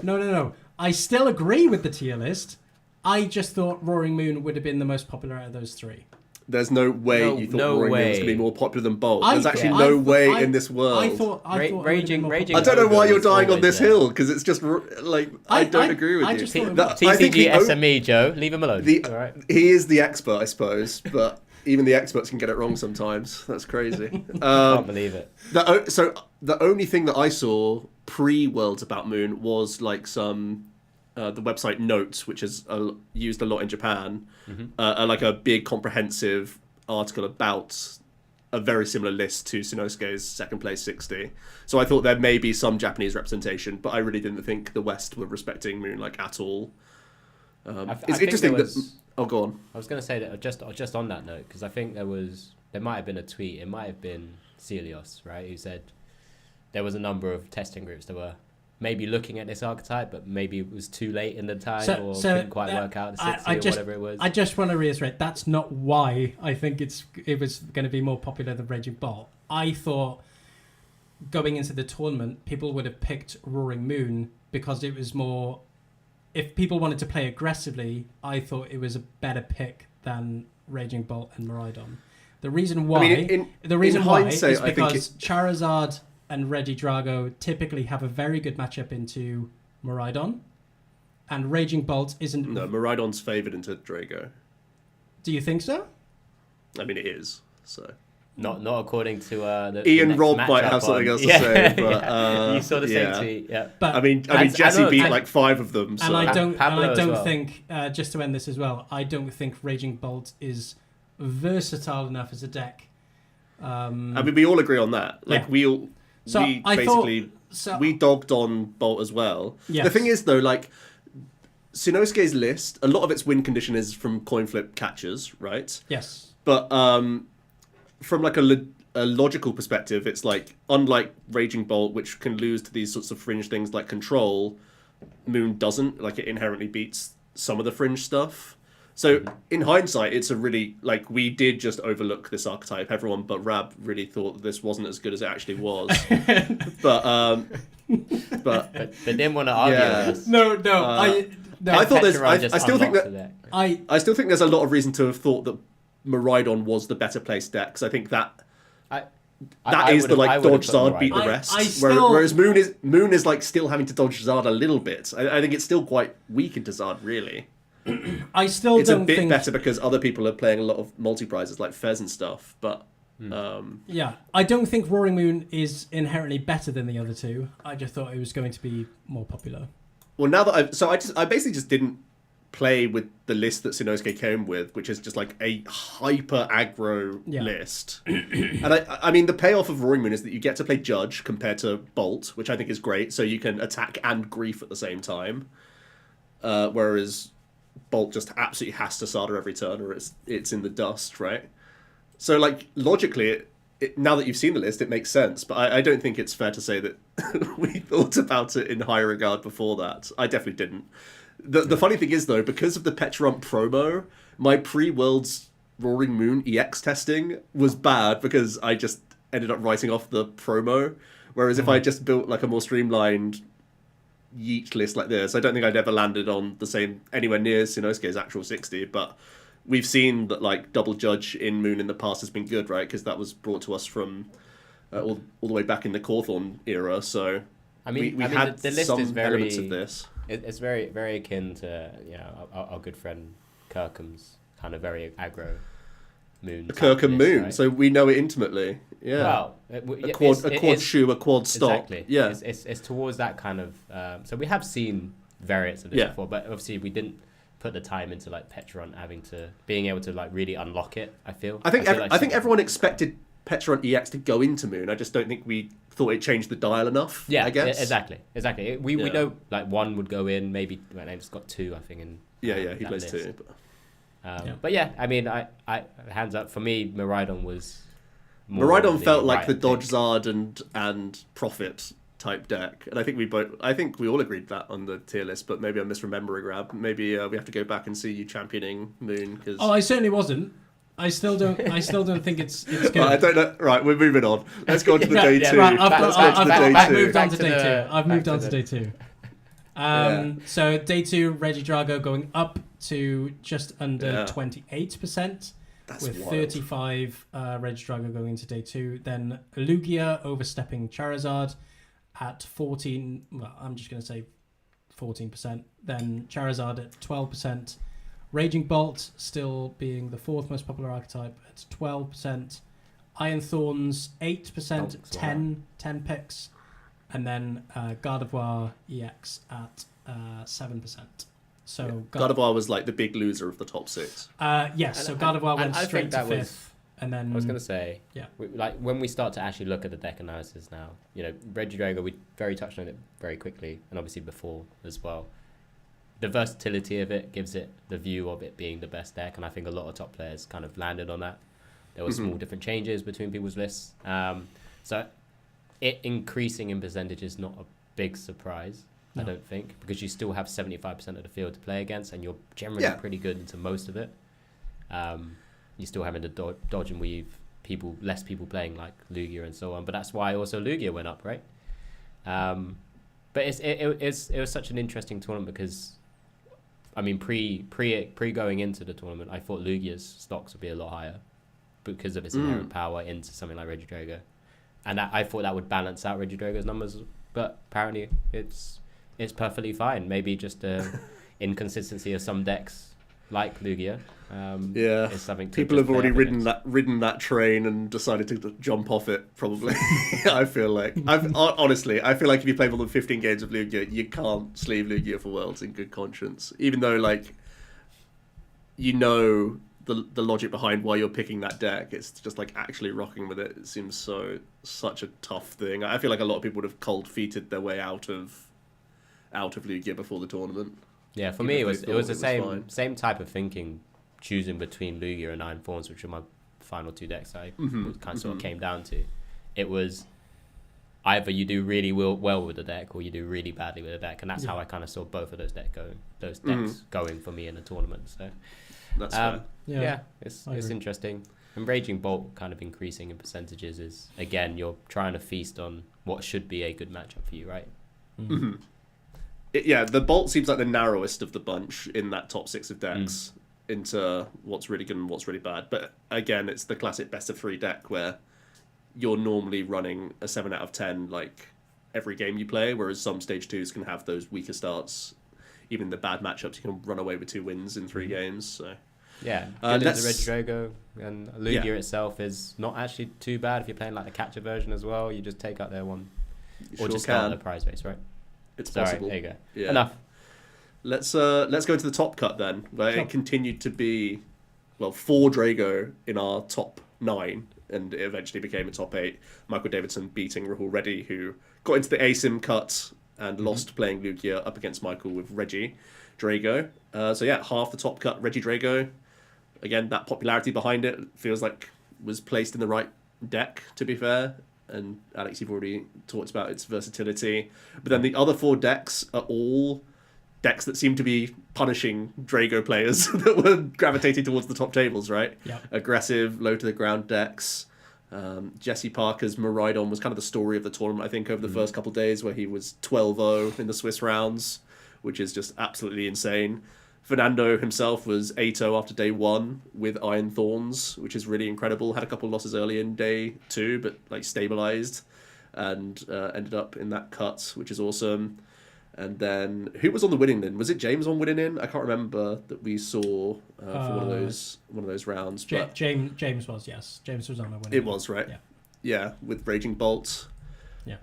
No. I still agree with the tier list. I just thought Roaring Moon would have been the most popular out of those 3. There's no way you thought Roaring Moon was going to be more popular than Bolt. There's actually I no thought- way I- in this world. I thought Raging. I don't know why you're dying on this There. hill, because it's just like I don't agree with I you. just thought it That- TCG I think the SME, Joe. Leave him alone. All right. He is the expert, I suppose, but even the experts can get it wrong sometimes. That's crazy. Can't believe it. So the only thing that I saw pre-Worlds about Moon was like some the website Notes, which is used a lot in Japan, like a big comprehensive article about a very similar list to Sinosuke's second place 60. So I thought there may be some Japanese representation, but I really didn't think the West were respecting Moon like at all. It's interesting that. Oh, go on. I was going to say that just on that note, because I think there might have been a tweet. It might have been Celios, right, who said there was a number of testing groups that were maybe looking at this archetype, but maybe it was too late in the time or couldn't quite work out the 60 or whatever it was. I just want to reiterate, that's not why I think it was going to be more popular than Raging Bolt. I thought going into the tournament, people would have picked Roaring Moon because it was more... If people wanted to play aggressively, I thought it was a better pick than Raging Bolt and Miraidon. The reason why, is because Charizard and Regidrago typically have a very good matchup into Miraidon, and Raging Bolt isn't... No, Miraidon's favoured into Drago. Do you think so? I mean, it is, so... Not according to the Ian next Robb might have something else to say, but you saw the same tweet, yeah. But I mean, Jesse beat like 5 of them. So. And I don't well. think, just to end this as well, I don't think Raging Bolt is versatile enough as a deck. I mean, we all agree on that. Like we dogged on Bolt as well. Yes. The thing is, though, like Sinosuke's list, a lot of its win condition is from coin flip catches, right? Yes. But from like a logical perspective, it's like unlike Raging Bolt, which can lose to these sorts of fringe things like control, Moon doesn't. Like it inherently beats some of the fringe stuff. So in hindsight, it's a really like we did just overlook this archetype. Everyone but Rab really thought that this wasn't as good as it actually was. but didn't want to argue with us. No. I thought there's. I still think that. I still think there's a lot of reason to have thought that Miraidon was the better placed deck, because I think that is the like dodge Zard beat the rest. Whereas Moon is like still having to dodge Zard a little bit. I think it's still quite weak into Zard, really. it's a bit better because other people are playing a lot of multi prizes like Fez and stuff, but I don't think Roaring Moon is inherently better than the other two. I just thought it was going to be more popular. Well, now that I basically just didn't play with the list that Sinosuke came with, which is just like a hyper aggro list. And I mean, the payoff of Roaring Moon is that you get to play Judge compared to Bolt, which I think is great. So you can attack and grief at the same time. Whereas Bolt just absolutely has to Sada every turn or it's in the dust, right? So like logically, now that you've seen the list, it makes sense. But I don't think it's fair to say that we thought about it in high regard before that. I definitely didn't. The funny thing is, though, because of the Petrump promo, my pre-Worlds Roaring Moon EX testing was bad because I just ended up writing off the promo. Whereas if I just built like a more streamlined Yeet list like this, I don't think I'd ever landed on the same anywhere near Sinosuke's actual 60. But we've seen that like double judge in Moon in the past has been good, right? Because that was brought to us from all the way back in the Cawthorn era. So we had the list some is very, elements of this. It's very, very akin to our good friend Kirkham's kind of very aggro Moon. A Kirkham list, Moon, right? so we know it intimately. Yeah. Well, a quad shoe, a quad stop. Exactly. Yeah. It's towards that kind of. So we have seen variants of this before, but obviously we didn't put the time into like Petron being able to like really unlock it. I think everyone expected Petron EX to go into Moon. I just don't think we thought it changed the dial enough. Yeah, I guess. Exactly. We know like one would go in, maybe it's got two, I think. He plays list. two. But yeah, I mean, I hands up for me. Miraidon was. Miraidon felt like the Dodge Zard and Profit type deck, and I think we all agreed that on the tier list. But maybe I'm misremembering, Rab. Maybe we have to go back and see you championing Moon because. Oh, I certainly wasn't. I still don't think it's good. I don't know. Right, we're moving on. Let's go on to the day two. Right, I've moved on to day two. I've moved on to day two. So day two, Regidrago going up to just under 28%. That's with wild. 35 Regidrago going into day two. Then Lugia overstepping Charizard at 14. Well, I'm just going to say 14%. Then Charizard at 12%. Raging Bolt still being the fourth most popular archetype at 12%. Iron Thorns 8%, 10 picks. And then Gardevoir EX at 7%. So Gardevoir was like the big loser of the top six. Yes, so Gardevoir went straight to fifth. And then I was going to say, when we start to actually look at the deck analysis now, Regidrago, we very touched on it very quickly, and obviously before as well. The versatility of it gives it the view of it being the best deck, and I think a lot of top players kind of landed on that. There were small different changes between people's lists. So it increasing in percentage is not a big surprise, I don't think, because you still have 75% of the field to play against, and you're generally pretty good into most of it. You're still having to dodge and weave less people playing like Lugia and so on, but that's why also Lugia went up, right? But it was such an interesting tournament because, I mean, pre going into the tournament, I thought Lugia's stocks would be a lot higher because of its inherent power into something like Regidrago, and I thought that would balance out Regidrago's numbers, but apparently it's perfectly fine. Maybe just inconsistency of some decks like Lugia. Is something people have already ridden that train and decided to jump off it. Probably, I feel like honestly, I feel like if you play more than 15 games of Lugia, you can't sleeve Lugia for Worlds in good conscience. Even though like the logic behind why you're picking that deck, it's just like actually rocking with it. It seems such a tough thing. I feel like a lot of people would have cold feeted their way out of Lugia before the tournament. Yeah, for me it was the same type of thinking, choosing between Lugia and Iron Thorns, which are my final two decks I sort of came down to. It was either you do really well with the deck or you do really badly with the deck, and that's how I kind of saw both of those decks going for me in the tournament. So that's fair. It's interesting. And Raging Bolt kind of increasing in percentages is, again, you're trying to feast on what should be a good matchup for you, right? Mm-hmm. The Bolt seems like the narrowest of the bunch in that top six of decks into what's really good and what's really bad. But again, it's the classic best of 3 deck where you're normally running a 7 out of 10 like every game you play, whereas some stage 2s can have those weaker starts. Even the bad matchups, you can run away with 2 wins in 3 games. So yeah, good as the Regidrago, and Lugia itself is not actually too bad if you're playing like the capture version as well. You just take out their one, or just start the prize race, right? It's possible. There you go. Yeah. Enough. Let's go to the top cut then, where it continued to be 4 Drago in our top 9, and it eventually became a top 8. Michael Davidson beating Rahul Reddy, who got into the ASIM cut and lost playing Lugia up against Michael with Reggie Drago. Half the top cut, Reggie Drago. Again, that popularity behind it feels like was placed in the right deck, to be fair. And Alex, you've already talked about its versatility. But then the other 4 decks are all decks that seem to be punishing Drago players that were gravitating towards the top tables, right? Yep. Aggressive, low to the ground decks. Jesse Parker's Miraidon was kind of the story of the tournament, I think, over the first couple of days, where he was 12-0 in the Swiss rounds, which is just absolutely insane. Fernando himself was 8-0 after day 1 with Iron Thorns, which is really incredible. Had a couple of losses early in day 2, but like stabilized and ended up in that cut, which is awesome. And then who was on the winning then? Was it James on winning in? I can't remember that we saw for one of those rounds. But James was, yes. James was on the winning. It was, right? Yeah, with Raging Bolt. Yeah.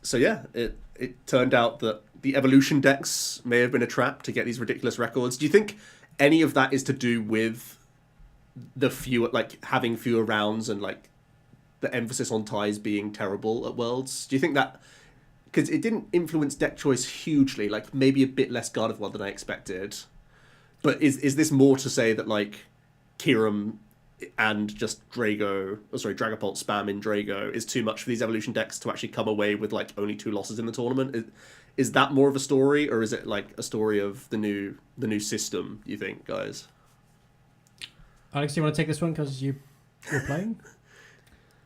So yeah, it turned out that the evolution decks may have been a trap to get these ridiculous records. Do you think any of that is to do with the having fewer rounds and like the emphasis on ties being terrible at Worlds? Do you think that, because it didn't influence deck choice hugely, like maybe a bit less Gardevoir than I expected, but is this more to say that like Kyurem and just Dragapult spam in Drago is too much for these evolution decks to actually come away with like only 2 losses in the tournament? Is that more of a story, or is it like a story of the new system, you think, guys? Alex, do you want to take this one because you're playing?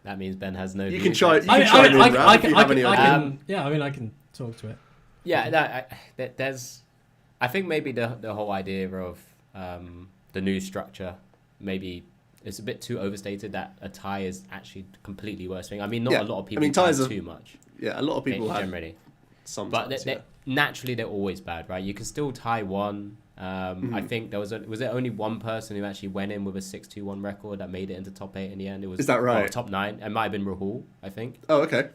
That means Ben has no. You views. can chime in, Rav, if you have any ideas. I can talk to it. Yeah, there's. I think maybe the whole idea of the new structure, maybe it's a bit too overstated that a tie is actually completely worse thing. I mean, not a lot of people ties too much. Yeah, a lot of people have generally. Sometimes, but naturally they're always bad, right? You can still tie one. I think was there only one person who actually went in with a 6-2-1 record that made it into top 8 in the end. It was, is that right? Top 9. It might have been Rahul, I think. Oh, okay.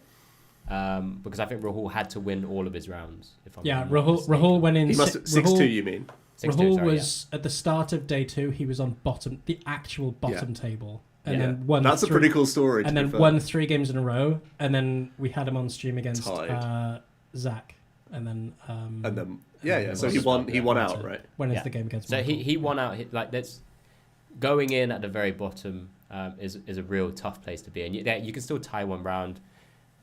Because I think Rahul had to win all of his rounds. Rahul went in. He must 6-2. You mean? Rahul was at the start of day 2. He was on the actual bottom table, and then won. That's a pretty cool story. And then won 3 games in a row, and then we had him on stream against Zach, and then So he won out, right? When is the game against? So he won out. Like that's going in at the very bottom is a real tough place to be, and you can still tie one round.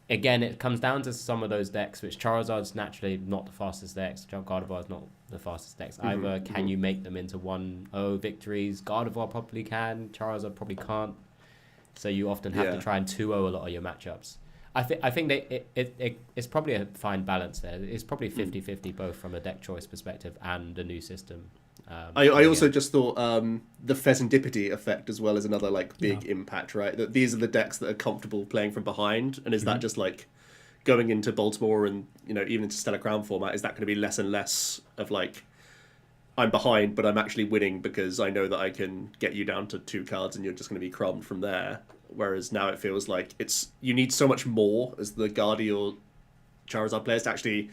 Again, it comes down to some of those decks, which Charizard's naturally not the fastest decks. Gardevoir's not the fastest decks either. Can you make them into 1-0 victories? Gardevoir probably can. Charizard probably can't. So you often have to try and 2-0 a lot of your matchups. I think it's probably a fine balance there. It's probably 50-50 both from a deck choice perspective and a new system. I also just thought the Pheasantipity effect as well is another like big impact, right? That these are the decks that are comfortable playing from behind, and is that just like going into Baltimore and even into Stellar Crown format? Is that going to be less and less of like I'm behind, but I'm actually winning because I know that I can get you down to 2 cards and you're just going to be crumbed from there? Whereas now it feels like you need so much more as the Guardi or Charizard players to actually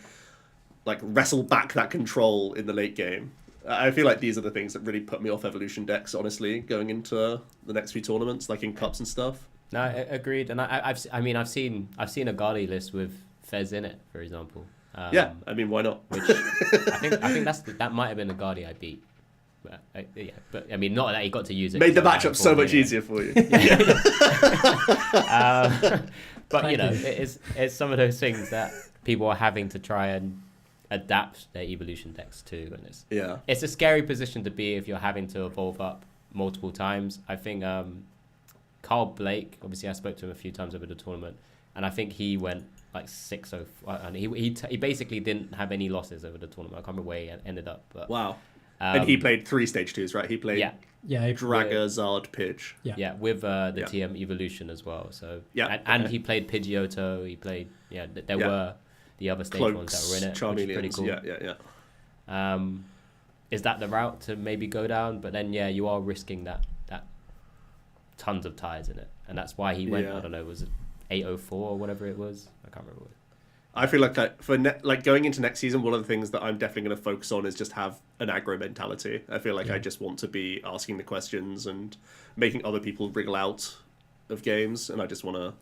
like wrestle back that control in the late game. I feel like these are the things that really put me off evolution decks, honestly, going into the next few tournaments, like in cups and stuff. No, agreed. And I've seen a Guardi list with Fez in it, for example. I mean, why not? Which I think that might have been the Guardi I beat. But I mean, not that he got to use it. Made the matchup so much easier for you. But it's some of those things that people are having to try and adapt their evolution decks to, and it's a scary position to be if you're having to evolve up multiple times. I think Carl Blake, obviously I spoke to him a few times over the tournament, and I think he went like 6-0, and he basically didn't have any losses over the tournament. I can't remember where he ended up, but wow. And he played 3 stage 2s, right? He played Dragazard, Pidge. Yeah, with the TM Evolution as well. So and he played Pidgeotto. He played there were the other stage ones that were in it, which is pretty cool. Yeah. Is that the route to maybe go down? But then you are risking that tons of ties in it, and that's why he went. I don't know, was it 804 or whatever it was? I can't remember. I feel like going into next season, one of the things that I'm definitely going to focus on is just have an aggro mentality. I feel like I just want to be asking the questions and making other people wriggle out of games, and I just want to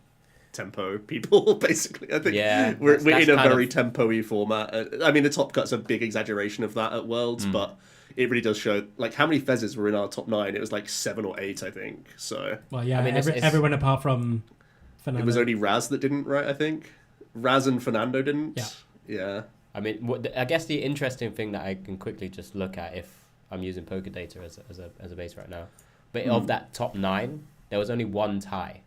tempo people, basically. I think we're in a very tempo-y format. I mean, the top cut's a big exaggeration of that at Worlds, but it really does show, like, how many Fezzes were in our top 9? It was like 7 or 8, I think. So, well, I mean, everyone apart from Fernando. It was only Raz that didn't, right? I think Raz and Fernando didn't. Yeah. I mean, I guess the interesting thing that I can quickly just look at, if I'm using poker data as a base right now, but of that top 9, there was only one tie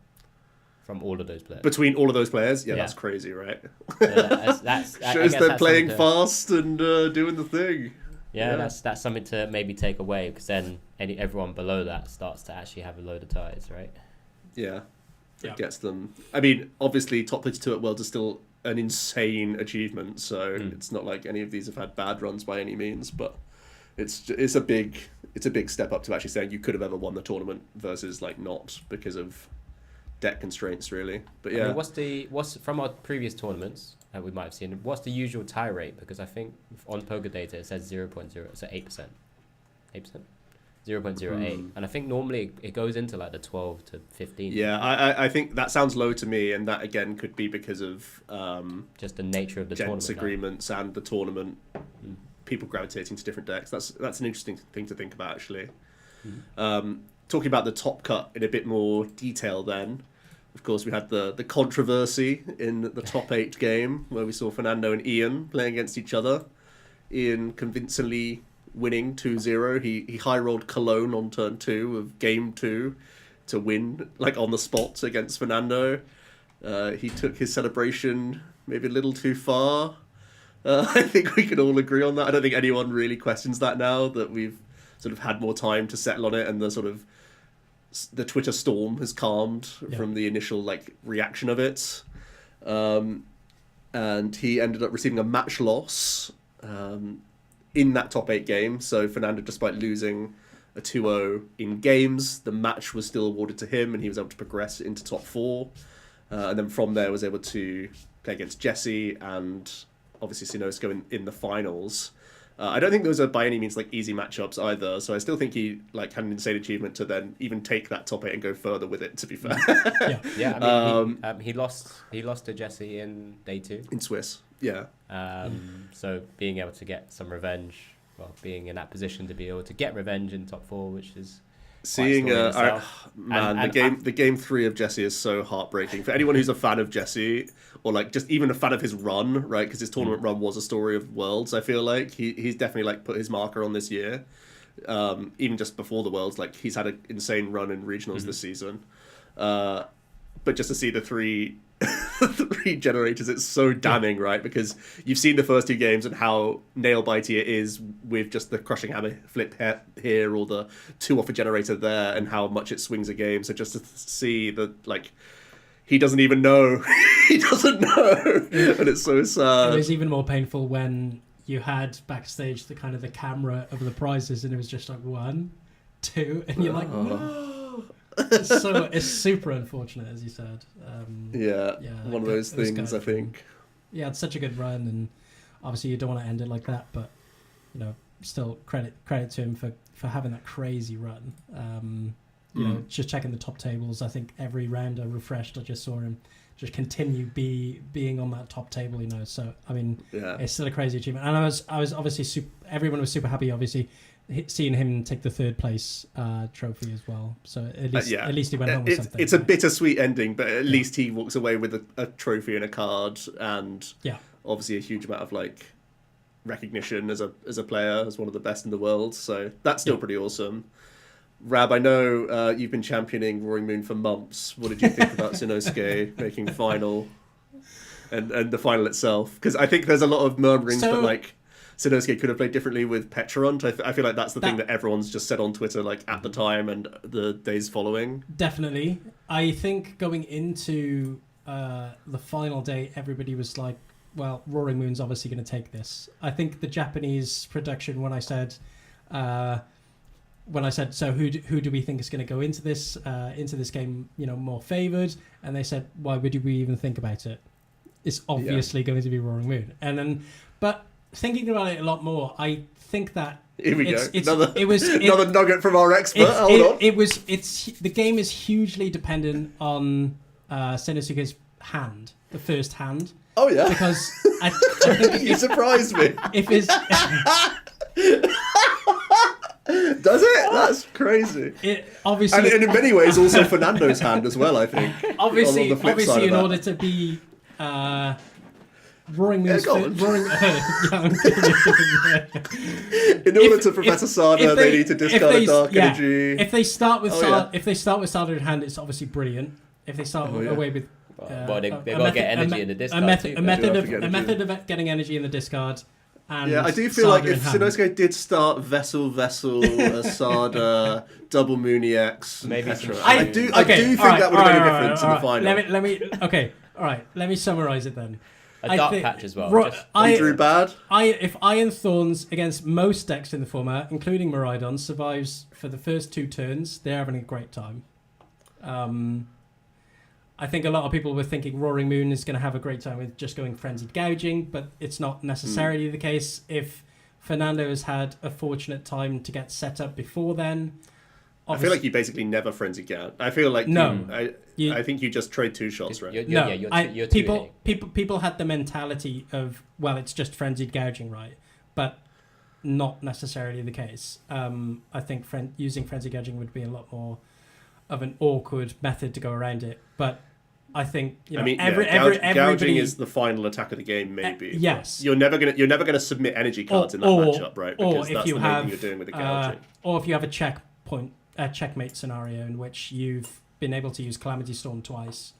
from all of those players. Between all of those players? Yeah, that's crazy, right? That's Shows they're playing fast and doing the thing. Yeah, that's something to maybe take away, because then everyone below that starts to actually have a load of ties, right? Yeah. It gets them. I mean, obviously, top 32 at Worlds is still an insane achievement, so it's not like any of these have had bad runs by any means, but it's a big step up to actually saying you could have ever won the tournament versus like not because of deck constraints, really. But yeah, I mean, what's from our previous tournaments that we might have seen? What's the usual tie rate? Because I think on Poker Data it says 0.0, so 8%, 8%, 0.08, and I think normally it goes into like the 12 to 15. Yeah, I think that sounds low to me, and that again could be because of just the nature of the tournament agreements and the tournament. People gravitating to different decks. That's an interesting thing to think about, actually. Talking about the top cut in a bit more detail then, of course, we had the controversy in the top 8 game where we saw Fernando and Ian playing against each other. Ian convincingly winning 2-0. He high-rolled Cologne on turn 2 of game 2 to win, like on the spot against Fernando. He took his celebration maybe a little too far. I think we can all agree on that. I don't think anyone really questions that now that we've sort of had more time to settle on it, and the Twitter storm has calmed from the initial like reaction of it. And he ended up receiving a match loss in that top 8 game. So Fernando, despite losing a 2-0 in games, the match was still awarded to him, and he was able to progress into top 4. And then from there was able to play against Jesse and obviously Sinosko in the finals. I don't think those are by any means like easy matchups either, so I still think he like had an insane achievement to then even take that top 8 and go further with it, to be fair. I mean, he lost to Jesse in day 2 in Swiss. So being able to get some revenge, being in that position to be able to get revenge in top 4, which is seeing the game 3 of Jesse is so heartbreaking for anyone who's a fan of Jesse, or like just even a fan of his run, right? Because his tournament run was a story of Worlds. I feel like he's definitely like put his marker on this year. Even just before the Worlds, like he's had an insane run in regionals this season. But just to see the three generators, it's so damning, right? Because you've seen the first 2 games and how nail-bitey it is with just the crushing hammer flip here or the 2 off a generator there, and how much it swings a game. So just to see that, like, he doesn't even know. He doesn't know. And it's so sad. It was even more painful when you had backstage the kind of the camera of the prizes, and it was just like 1, 2, and you're like, no. It's super unfortunate, as you said. One of those things, I think. Yeah, it's such a good run, and obviously you don't want to end it like that, but you know, still credit to him for having that crazy run. You know, just checking the top tables, I think every round I refreshed, I just saw him just continue being on that top table. You know, so I mean, it's still a crazy achievement, and I was obviously everyone was super happy, obviously, seeing him take the 3rd place trophy as well. So at least he went home with something. It's a bittersweet ending, but at least he walks away with a trophy and a card, and obviously a huge amount of like recognition as a player, as one of the best in the world. So that's still pretty awesome. Rab, I know you've been championing Roaring Moon for months. What did you think about Sinosuke making final and the final itself? Because I think there's a lot of murmurings that like Sinosuke could have played differently with Petrarant. I feel like that's the thing that everyone's just said on Twitter, like at the time and the days following. Definitely. I think going into the final day, everybody was like, well, Roaring Moon's obviously going to take this. I think the Japanese production, when I said, so who do we think is going to go into this game, you know, more favoured? And they said, why would we even think about it? It's obviously going to be Roaring Moon. And then, but thinking about it a lot more, I think that here we go. Another nugget from our expert. The game is hugely dependent on Sinosuke's hand, the first hand. Oh yeah, because I think you surprised me. If his does it? That's crazy. It obviously, and in many ways, also Fernando's hand as well. I think. Obviously, in order to be Roaring Moon's go on. I'm In order to Professor Sada, they need to discard a dark energy. If they start with Sada in hand, it's obviously brilliant. If they start away with they've got to get energy in the discard. a method of getting energy in the discard. And I do feel like if Sinosuke did start Vessel, Sada, Double Moon EX, maybe Petra, some I do think that would have made a difference in the final. Let me summarize it then. A dark patch as well. Drew bad. If Iron Thorns against most decks in the format, including Miraidon, survives for the first 2 turns, they're having a great time. I think a lot of people were thinking Roaring Moon is going to have a great time with just going Frenzied Gouging, but it's not necessarily the case. If Fernando has had a fortunate time to get set up before then... I feel like you basically never Frenzy Gouge. I feel like I think you just trade 2 shots, right? People had the mentality of, well, it's just Frenzied Gouging, right? But not necessarily the case. I think using Frenzied Gouging would be a lot more of an awkward method to go around it. But I think gouging is the final attack of the game. Maybe yes, you're never gonna submit energy cards in that matchup, right? Because that's the main thing you're doing with the gouging. Or if you have a checkmate scenario in which you've been able to use Calamity Storm twice,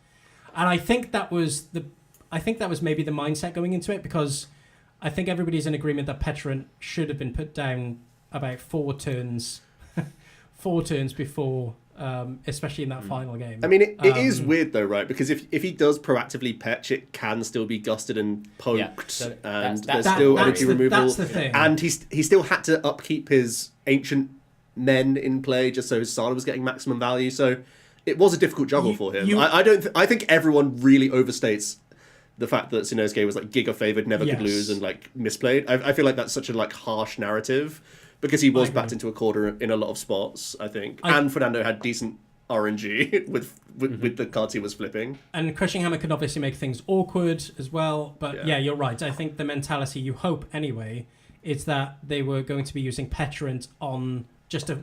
and I think that was maybe the mindset going into it, because I think everybody's in agreement that Petrant should have been put down about 4 turns before. Especially in that final game. I mean, it is weird though, right? Because if he does proactively petch, it can still be gusted and poked, and there's still energy removal. That's the thing. And he still had to upkeep his ancient men in play just so his Sada was getting maximum value. So it was a difficult juggle for him. I think everyone really overstates the fact that Sinosuke was like giga favored, never could lose, and like misplayed. I feel like that's such a like harsh narrative. Because he was backed into a corner in a lot of spots, I think. And Fernando had decent RNG with the cards he was flipping. And Crushing Hammer can obviously make things awkward as well. But yeah, you're right. I think the mentality, you hope anyway, is that they were going to be using Petrant on just a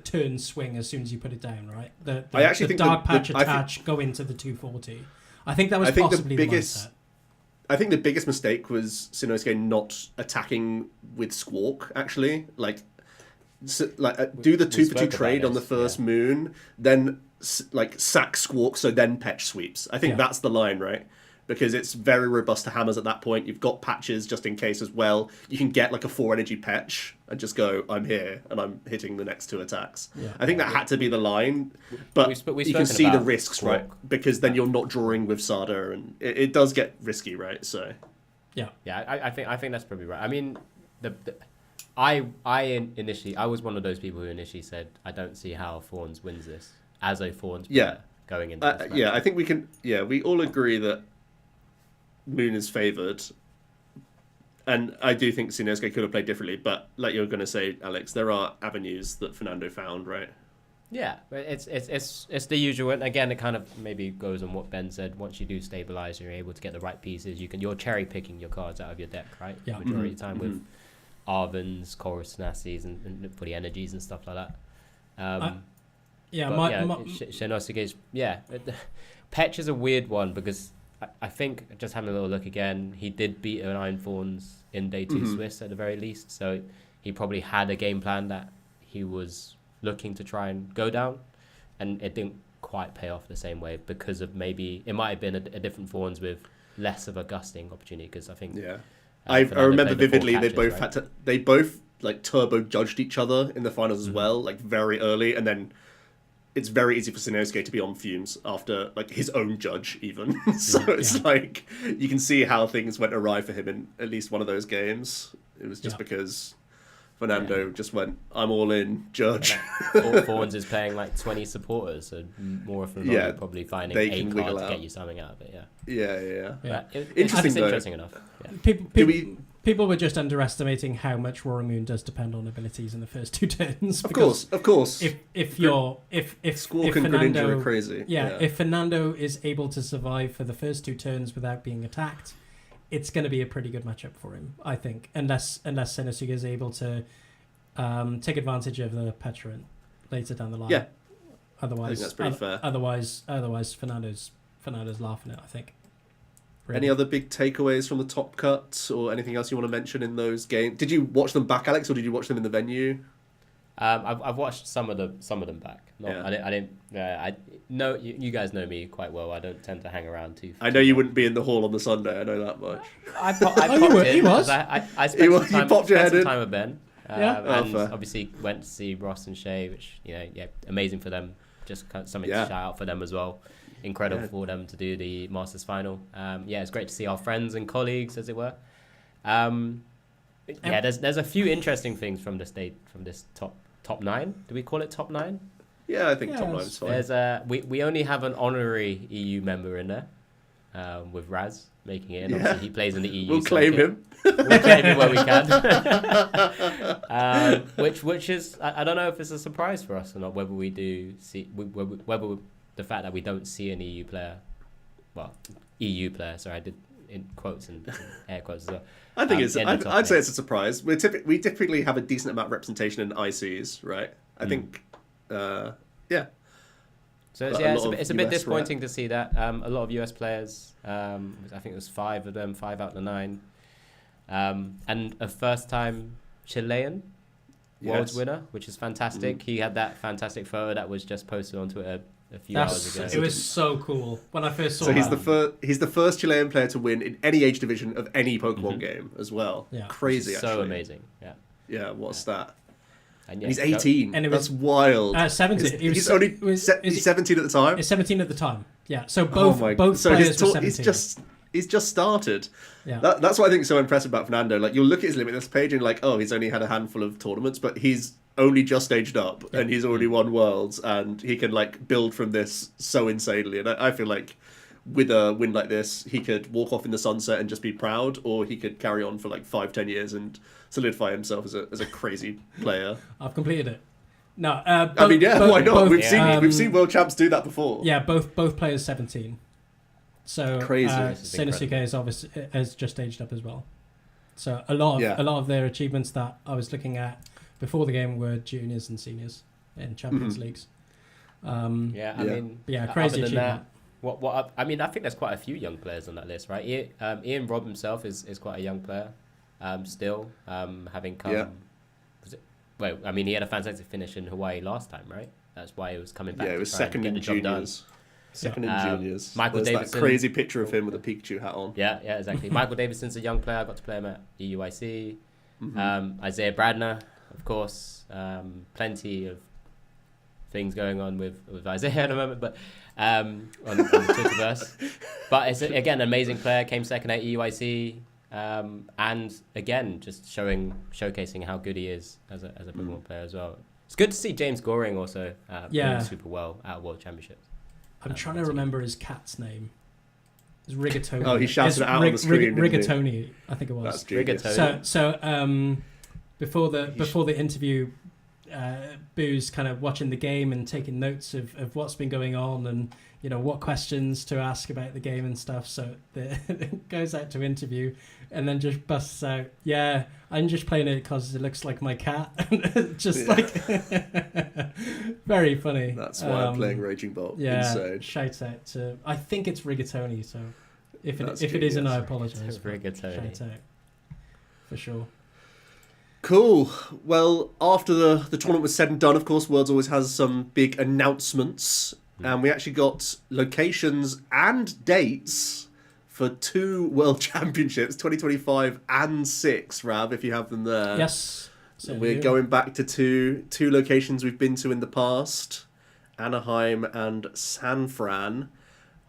turn swing as soon as you put it down, right? The Dark Patch attach, go into the 240. I think that was possibly the mindset. I think the biggest mistake was Sinosuke not attacking with Squawk, actually. Do the 2 for 2 trade on the first moon, then sack Squawk, so then Petch sweeps. I think that's the line, right? Because it's very robust to hammers at that point. You've got patches just in case as well. You can get like a 4 energy Petch and just go, I'm here, and I'm hitting the next 2 attacks. Yeah. I think that had to be the line, but you can see the risks, Squawk, right? Because then you're not drawing with Sada, and it does get risky, right? So, I think that's probably right. I mean, I was one of those people who initially said, I don't see how Thorns wins this as a Thorns player going into this match. I think we can. Yeah, we all agree that Moon is favoured, and I do think Sinosuke could have played differently, but like you're going to say, Alex, there are avenues that Fernando found, right? Yeah, but it's the usual. And again, it kind of maybe goes on what Ben said. Once you do stabilize, you're able to get the right pieces. You're cherry picking your cards out of your deck, right? Yeah. Majority of the time with Arvins, Chorus Tenacies, and for the energies and stuff like that. Shinosuke's Petch is a weird one because I think, just having a little look again, he did beat an Iron Thorns in Day 2 Swiss at the very least, so he probably had a game plan that he was looking to try and go down, and it didn't quite pay off the same way because of maybe it might have been a different Thorns with less of a gusting opportunity, because I think I remember vividly they both like turbo judged each other in the finals as well, like very early, and then it's very easy for Sinosuke to be on fumes after like his own judge even. So it's like you can see how things went awry for him in at least one of those games. It was just because Fernando just went, I'm all in, judge. Thorns is playing like 20 supporters, so more often than not, you're probably finding a card to get you something out of it. Interesting enough. People were just underestimating how much Roaring Moon does depend on abilities in the first 2 turns. Of course. If Squawk and Greninja are crazy. If Fernando is able to survive for the first 2 turns without being attacked, it's going to be a pretty good matchup for him, I think. Unless Sinosuke is able to take advantage of the Petrant later down the line. Yeah. Otherwise, I think that's pretty fair. Otherwise, Fernando's laughing at it, I think. really. Any other big takeaways from the Top Cut or anything else you want to mention in those games? Did you watch them back, Alex, or did you watch them in the venue? I've watched some of them back. Yeah. I didn't. I know you guys know me quite well. I don't tend to hang around too. I know you wouldn't be in the hall on the Sunday. I know that much. I popped he in. was. I spent You some time, popped your spent head some in? time with Ben. Yeah. And fair. obviously went to see Ross and Shay, which amazing for them. Just something to shout out for them as well. Incredible for them to do the Masters final. It's great to see our friends and colleagues, as it were. There's a few interesting things from this top 9. Do we call it top 9? Yeah, I think top 9 is fine. There's we only have an honourary EU member in there, with Raz making it in. Obviously, he plays in the EU. We'll claim him. We'll claim him where we can. Which is, I don't know if it's a surprise for us or not, whether we do see, whether the fact that we don't see an EU player, sorry, I did in quotes and air quotes as well. I think I'd say eight. it's a surprise. We typically have a decent amount of representation in ICs, right? I think, So it's a bit disappointing to see that. A lot of US players, I think it was 5 of them, 5 out of the 9. And a first-time Chilean Worlds winner, which is fantastic. He had that fantastic photo that was just posted on Twitter a few hours ago. It was so cool when I first saw. So he's the first Chilean player to win in any age division of any Pokemon game as well. Yeah. Crazy, so actually. amazing. Yeah. Yeah, what a stat. And He's 18. And it That's was- wild. 17. He's 17 at the time. It's 17 at the time. Yeah. So both players were 17. He's just started. Yeah. That's what I think is so impressive about Fernando. Like, you'll look at his limitless page and like, oh, he's only had a handful of tournaments, but he's only just staged up and he's already won Worlds, and he can like build from this so insanely. And I feel like with a win like this, he could walk off in the sunset and just be proud, or he could carry on for like 5-10 years and solidify himself as a crazy player. I've completed it. No, why not? We've seen world champs do that before. Yeah, both players 17. So Crazy. Senosuke has just aged up as well. So a lot of their achievements that I was looking at before the game were juniors and seniors in Champions Leagues. Crazy achievement. That, I think there's quite a few young players on that list, right? Ian Robb himself is quite a young player, still, having come. Yeah. He had a fantastic finish in Hawaii last time, right? That's why he was coming back. Yeah, it was second in juniors. Second in juniors. Michael There's Davidson. that crazy picture of him with a Pikachu hat on. Yeah, exactly. Michael Davidson's a young player. I got to play him at EUIC. Isaiah Bradner, of course. Plenty of things going on with Isaiah at the moment, but on the Twitterverse. But it's again an amazing player. Came second at EUIC, and again just showcasing how good he is as a Pokemon player as well. It's good to see James Goring also playing super well at World Championships. I'm trying to remember his cat's name. It's Rigatoni. Oh, he shouted it out on the screen. Rigatoni, I think it was. That's genius. So before the interview, Boo's kind of watching the game and taking notes of what's been going on and what questions to ask about the game and stuff. So goes out to interview and then just busts out, "Yeah, I'm just playing it because it looks like my cat." Very funny. That's why I'm playing Raging Bolt. Yeah, Insane. shout out to. I think it's Rigatoni. So if That's it isn't, I It's apologise. Rigatoni. Shout out for sure. Cool. Well, after the tournament was said and done, of course, Worlds always has some big announcements. And we actually got locations and dates for 2 World Championships, 2025 and 6, Rab, if you have them there. Yes. We're going back to two locations we've been to in the past, Anaheim and San Fran.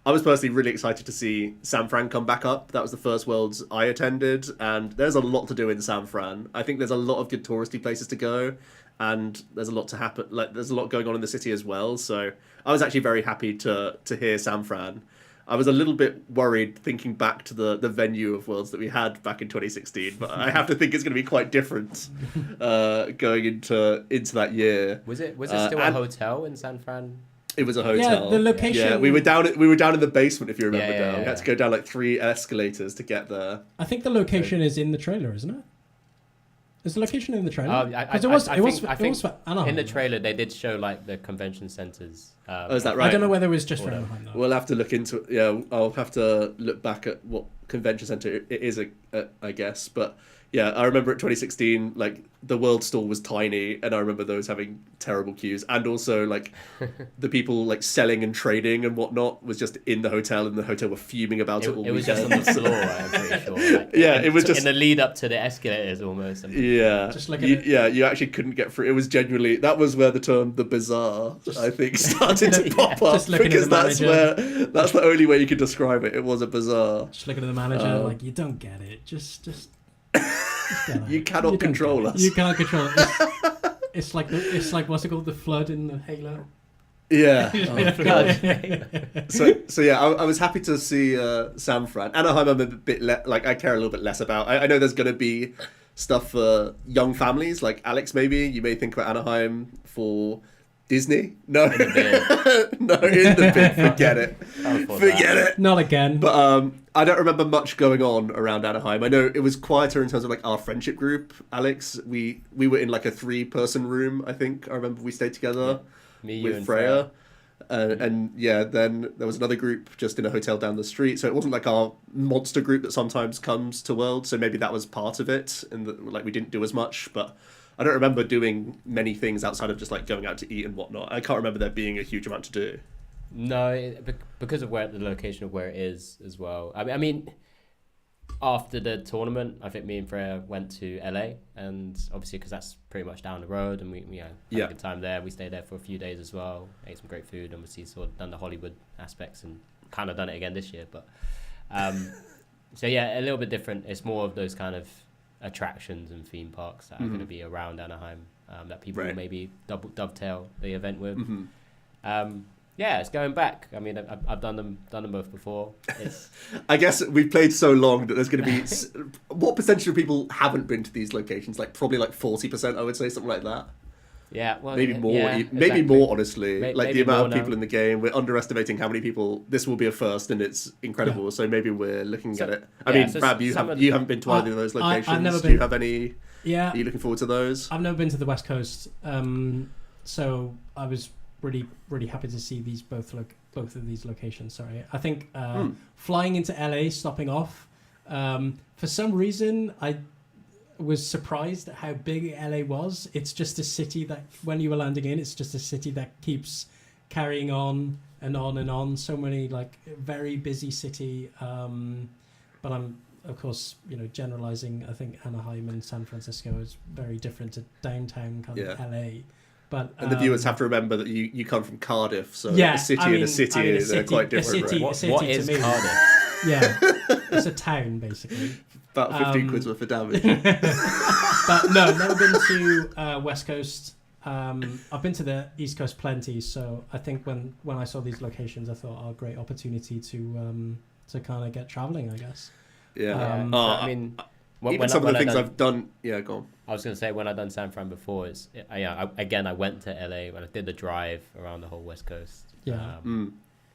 I was personally really excited to see San Fran come back up. That was the first Worlds I attended, and there's a lot to do in San Fran. I think there's a lot of good touristy places to go, and there's a lot to happen. Like, there's a lot going on in the city as well. So I was actually very happy to hear San Fran. I was a little bit worried thinking back to the venue of Worlds that we had back in 2016, but I have to think it's going to be quite different going into that year. Was it still a hotel in San Fran? It was a hotel. Yeah, the location. Yeah, we were down in the basement, if you remember. Yeah. We had to go down like 3 escalators to get there. I think the location is in the trailer, isn't it? Is the location in the trailer? I Because think it was for Anaheim. in the trailer they did show like the convention centers. Oh, is that right? I don't know whether it was just for Whatever. Anaheim though. We'll have to look into it. Yeah, I'll have to look back at what convention center it is, I guess. But yeah, I remember at 2016, like the World Store was tiny, and I remember those having terrible queues, and also like the people like selling and trading and whatnot was just in the hotel, and the hotel were fuming about it all It was weekend. just on the floor, I'm pretty sure. Like, Yeah, it was in just the lead up to the escalators almost. Yeah, Just looking at you actually couldn't get through. It was genuinely that was where the term "the bizarre" I think started to pop up, Just looking at because the that's the only way you could describe it. It was a bizarre. Just looking at the manager, like you don't get it. Just get it. You cannot don't control get it. us. You can't control it. It's like what's it called? The flood in the Halo. Yeah. God. So yeah, I was happy to see San Fran. Anaheim, I'm a bit I care a little bit less about. I know there's going to be stuff for young families, like Alex. Maybe you may think about Anaheim for Disney. No, no, in the bin. Forget it. Forget it. Not again. But I don't remember much going on around Anaheim. I know it was quieter in terms of like our friendship group. Alex, we were in like a 3-person room. I think I remember we stayed together. Me, you, with and Freya. And yeah, then there was another group just in a hotel down the street. So it wasn't like our monster group that sometimes comes to World. So maybe that was part of it, and like we didn't do as much. But I don't remember doing many things outside of just like going out to eat and whatnot. I can't remember there being a huge amount to do. No, because of the location of where it is as well. I mean, after the tournament, I think me and Freya went to LA, and obviously because that's pretty much down the road, and we had a good time there. We stayed there for a few days as well, ate some great food, and obviously sort of done the Hollywood aspects, and kind of done it again this year. But so yeah, a little bit different. It's more of those kind of attractions and theme parks that are going to be around Anaheim that people will maybe dovetail the event with. Yeah, it's going back. I mean, I've done them both before. It's I guess we've played so long that there's going to be what percentage of people haven't been to these locations? Like probably like 40%, I would say, something like that. Yeah, well, Maybe more. yeah, Maybe exactly. more. Honestly, like maybe the amount of more people now. in the game, we're underestimating how many people. This will be a first, and it's incredible. Yeah. So maybe we're looking So- at it. I yeah, mean, so Fab, some of you haven't been to either of those I've locations. never Do you been. have any? Yeah, Are you looking forward to those? I've never been to the West Coast, so I was really happy to see both of these locations. Sorry, I think flying into LA, stopping off. For some reason, I was surprised at how big LA was. It's just a city that, when you were landing in, it's just a city that keeps carrying on and on and on. So many, like, very busy city. But I'm, of course, generalizing. I think Anaheim and San Francisco is very different to downtown kind of LA. But And the viewers have to remember that you come from Cardiff, so yeah, a city and a city, they're quite different, right? What to is me. Cardiff? Yeah, it's a town basically. About 15 quid's worth of damage. But no, never been to West Coast. I've been to the East Coast plenty, so I think when I saw these locations, I thought, oh, great opportunity to kind of get traveling, I guess. Yeah. I mean, even some of the things I've done. Yeah, go on. I was going to say, when I've done San Fran before, I went to LA when I did the drive around the whole West Coast. Yeah.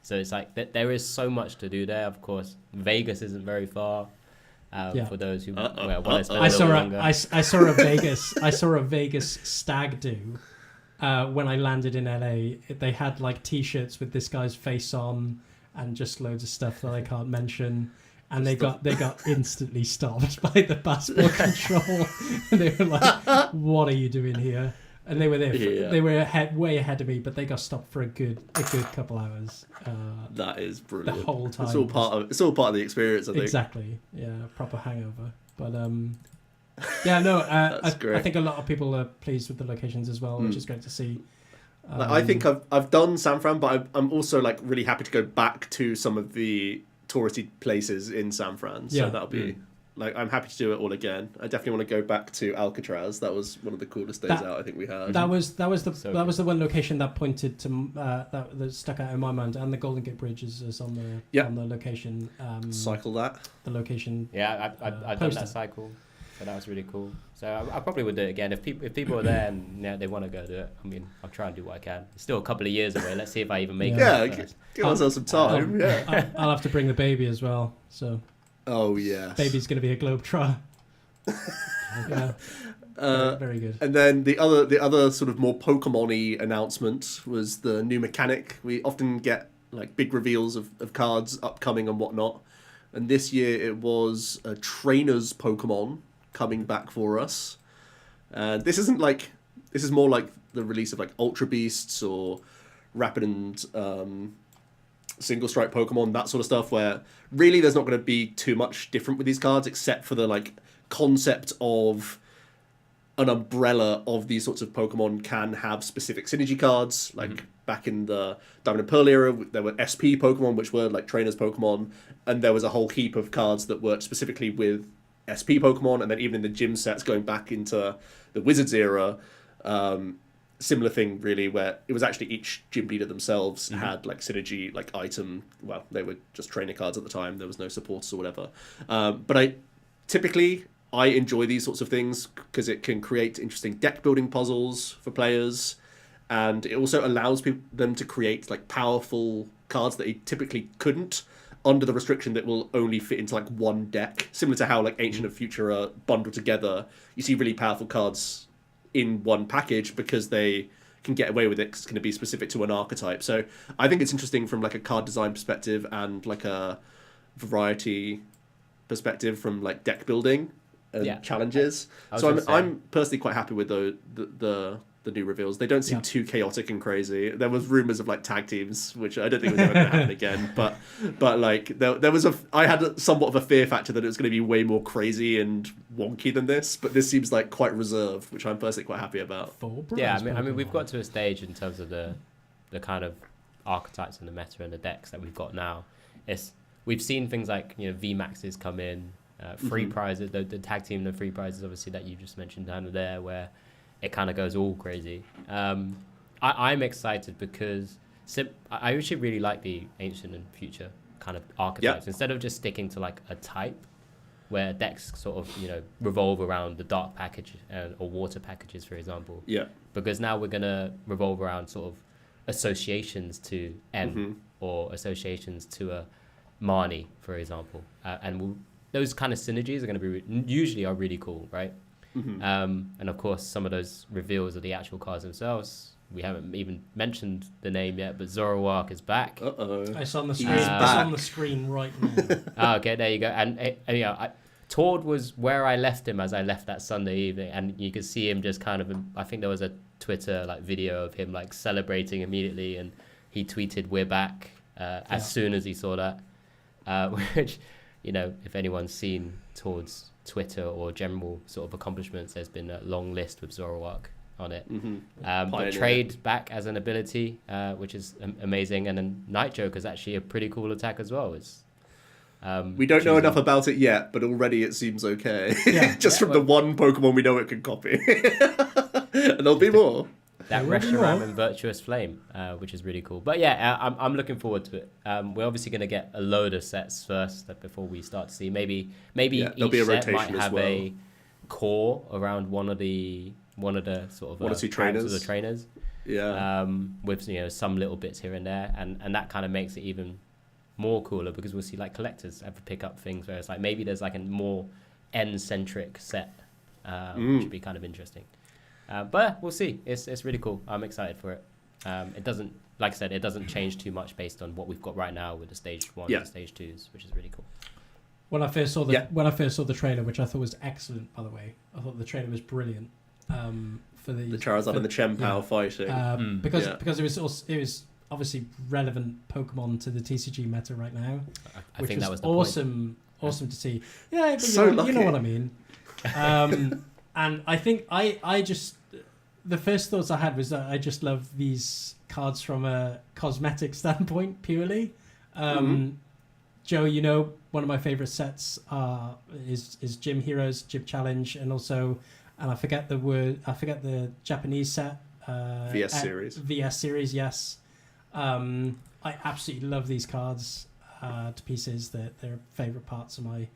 So it's like there is so much to do there. Of course, Vegas isn't very far. For those who want to spend a little longer. I saw a Vegas stag do when I landed in LA. They had like T-shirts with this guy's face on and just loads of stuff that I can't mention. And they got instantly stopped by the passport control. And they were like, "What are you doing here?" And they were there. They were way ahead of me, but they got stopped for a good couple hours. That is brilliant. The whole time. It's all part of the experience, I think. Exactly. Yeah, proper hangover. But yeah, no. That's great. I think a lot of people are pleased with the locations as well, which is great to see. Like, I think I've done San Fran, but I'm also like really happy to go back to some of the touristy places in San Fran. So that'll be like, I'm happy to do it all again. I definitely want to go back to Alcatraz. That was one of the coolest days out I think we had. That was the one location that pointed to that stuck out in my mind, and the Golden Gate Bridge is on the location. Cycle that. The location. Yeah, I've done that cycle, so that was really cool. So I probably would do it again if people are there and they want to go do it. I mean, I'll try and do what I can. It's still a couple of years away. Let's see if I even make it. Give ourselves some time. I'll have to bring the baby as well. So. Oh yes. Baby's going to be a globetrotter. Yeah. Very good. And then the other sort of more Pokemon-y announcement was the new mechanic. We often get like big reveals of cards upcoming and whatnot. And this year it was a trainer's Pokemon coming back for us. And this is more like the release of like Ultra Beasts or Rapid and Single Strike Pokemon, that sort of stuff, where really there's not going to be too much different with these cards except for the like concept of an umbrella of these sorts of Pokemon can have specific synergy cards. Like back in the Diamond and Pearl era, there were SP Pokemon, which were like trainers Pokemon, and there was a whole heap of cards that worked specifically with SP Pokemon, and then even in the gym sets going back into the Wizards era, similar thing really, where it was actually each gym leader themselves had like synergy, like item, well, they were just trainer cards at the time, there was no supporters or whatever. But I enjoy these sorts of things because it can create interesting deck building puzzles for players, and it also allows them to create like powerful cards that they typically couldn't, under the restriction that will only fit into like one deck. Similar to how like Ancient and Future are bundled together, you see really powerful cards in one package because they can get away with it because it's going to be specific to an archetype. So I think it's interesting from like a card design perspective and like a variety perspective from like deck building and challenges. So I'm personally quite happy with the new reveals. They don't seem too chaotic and crazy. There was rumors of like tag teams, which I don't think was ever going to happen again. But like there was I had somewhat of a fear factor that it was going to be way more crazy and wonky than this. But this seems like quite reserved, which I'm personally quite happy about. Yeah, I mean we've got to a stage in terms of the kind of archetypes and the meta and the decks that we've got now. We've seen things like V Maxes come in, free prizes, the tag team, the free prizes obviously that you just mentioned down there, where it kind of goes all crazy. I'm excited because I actually really like the Ancient and Future kind of archetypes. Instead of just sticking to like a type where decks sort of revolve around the dark package or water packages, for example. Yeah. Because now we're gonna revolve around sort of associations to M or associations to a Marnie, for example, and those kind of synergies are going to be usually are really cool, right? And of course, some of those reveals of the actual cards themselves, we haven't even mentioned the name yet, but Zoroark is back. It's on the screen. It's on the screen right now. Okay, there you go. And Tord was where I left him as I left that Sunday evening, and you could see him just kind of. I think there was a Twitter like video of him like celebrating immediately, and he tweeted, "We're back," as soon as he saw that. Which, if anyone's seen Tord's Twitter or general sort of accomplishments, there's been a long list with Zoroark on it. But trade back as an ability, which is amazing, and then Night Joker is actually a pretty cool attack as well. We don't know enough about it yet, but already it seems okay. Just from the one Pokemon we know it can copy. And there'll be more. That Reshiram and Virtuous Flame, which is really cool. But yeah, I'm looking forward to it. We're obviously going to get a load of sets first before we start to see. Maybe each set might have a core around one of the sort of one or two trainers. Of the trainers. Yeah. With some little bits here and there, and that kind of makes it even more cooler because we'll see like collectors have to pick up things where it's like maybe there's like a more N-centric set, which would be kind of interesting. But we'll see. It's really cool. I'm excited for it. It doesn't, like I said, it doesn't change too much based on what we've got right now with the stage 1 and stage 2s, which is really cool. When I first saw the trailer, which I thought was excellent, by the way, I thought the trailer was brilliant. For the Charizard and the Chien-Pao fighting, because it was obviously relevant Pokemon to the TCG meta right now, I think that was the awesome to see. Yeah, but so you know what I mean. And I think I just the first thoughts I had was that I just love these cards from a cosmetic standpoint purely. Joe, one of my favorite sets is Gym Heroes, Gym Challenge, and I forget the Japanese set. VS series, yes. I absolutely love these cards to pieces. They're favorite parts of my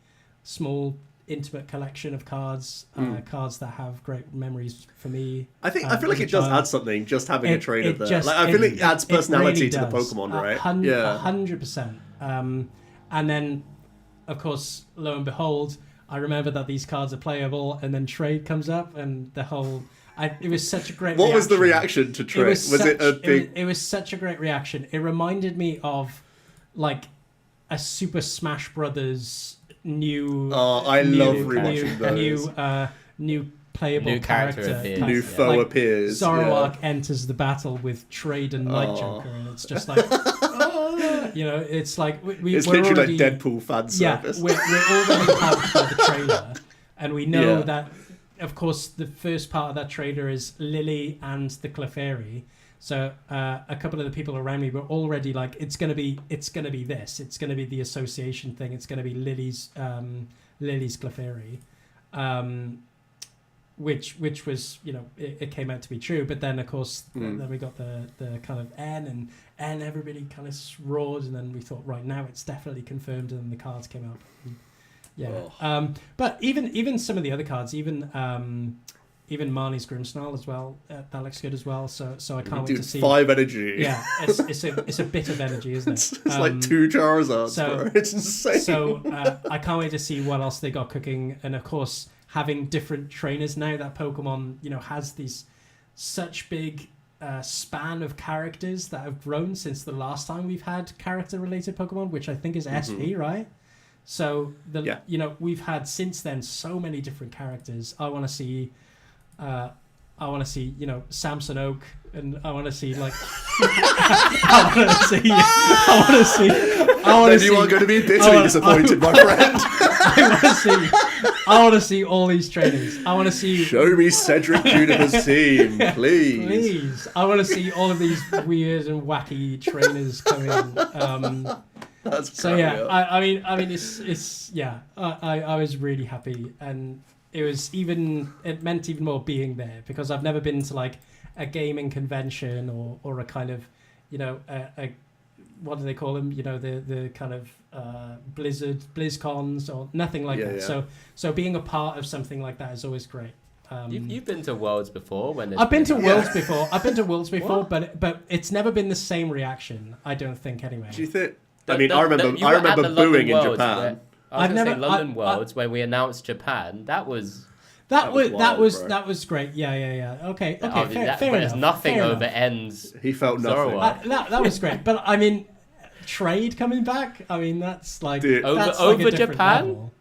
small intimate collection of cards, cards that have great memories for me. I feel like it does add something just having a trainer there. I feel it adds personality really to the Pokemon, right? 100%. And then, of course, lo and behold, I remember that these cards are playable, and then trade comes up, and the whole. It was such a great. What was the reaction to trade? Was it a big? It was such a great reaction. It reminded me of, like, a Super Smash Brothers new. Oh, I love rewatching those. New playable character. New foe like, appears. Zoroark enters the battle with Trade and Light Joker, and it's just like, it's like it's we're literally already, like Deadpool fan service. We're already hyped by the trailer, and we know that, of course, the first part of that trailer is Lily and the Clefairy. So a couple of the people around me were already like, it's gonna be this. It's gonna be the association thing. It's gonna be Lily's Clefairy. Which was, it came out to be true, but then of course then we got the kind of N, and everybody kind of roared, and then we thought, right, now it's definitely confirmed, and then the cards came out. But even some of the other cards, even Marnie's Grimmsnarl as well, that looks good as well. So I can't wait to see 5 energy. Yeah, it's a bit of energy, isn't it? It's like 2 Charizards, bro. It's insane. So I can't wait to see what else they got cooking, and of course, having different trainers now that Pokemon, has these such big span of characters that have grown since the last time we've had character-related Pokemon, which I think is SV, right? So we've had since then so many different characters. I want to see, Samson Oak, and I want to see like, I want to see. You are going to be bitterly disappointed, my friend. I want to see all these trainers. I want to see. Show me Cedric Juniper's team, please. Please, I want to see all of these weird and wacky trainers come in. That's so yeah, I mean, it's I was really happy, and it meant even more being there, because I've never been to like a gaming convention or a kind of, a what do they call them? The kind of BlizzCons or nothing like that. Yeah. So being a part of something like that is always great. You've been to Worlds before I've been to Worlds before. I've been to Worlds before, but it's never been the same reaction, I don't think, anyway. Do you think? I remember booing in Japan. I was going to say London Worlds when we announced Japan. That was great. Yeah. Okay. Fair enough. There's nothing over ends. He felt nothing. That was great. But I mean, trade coming back. I mean, that's like over like Japan.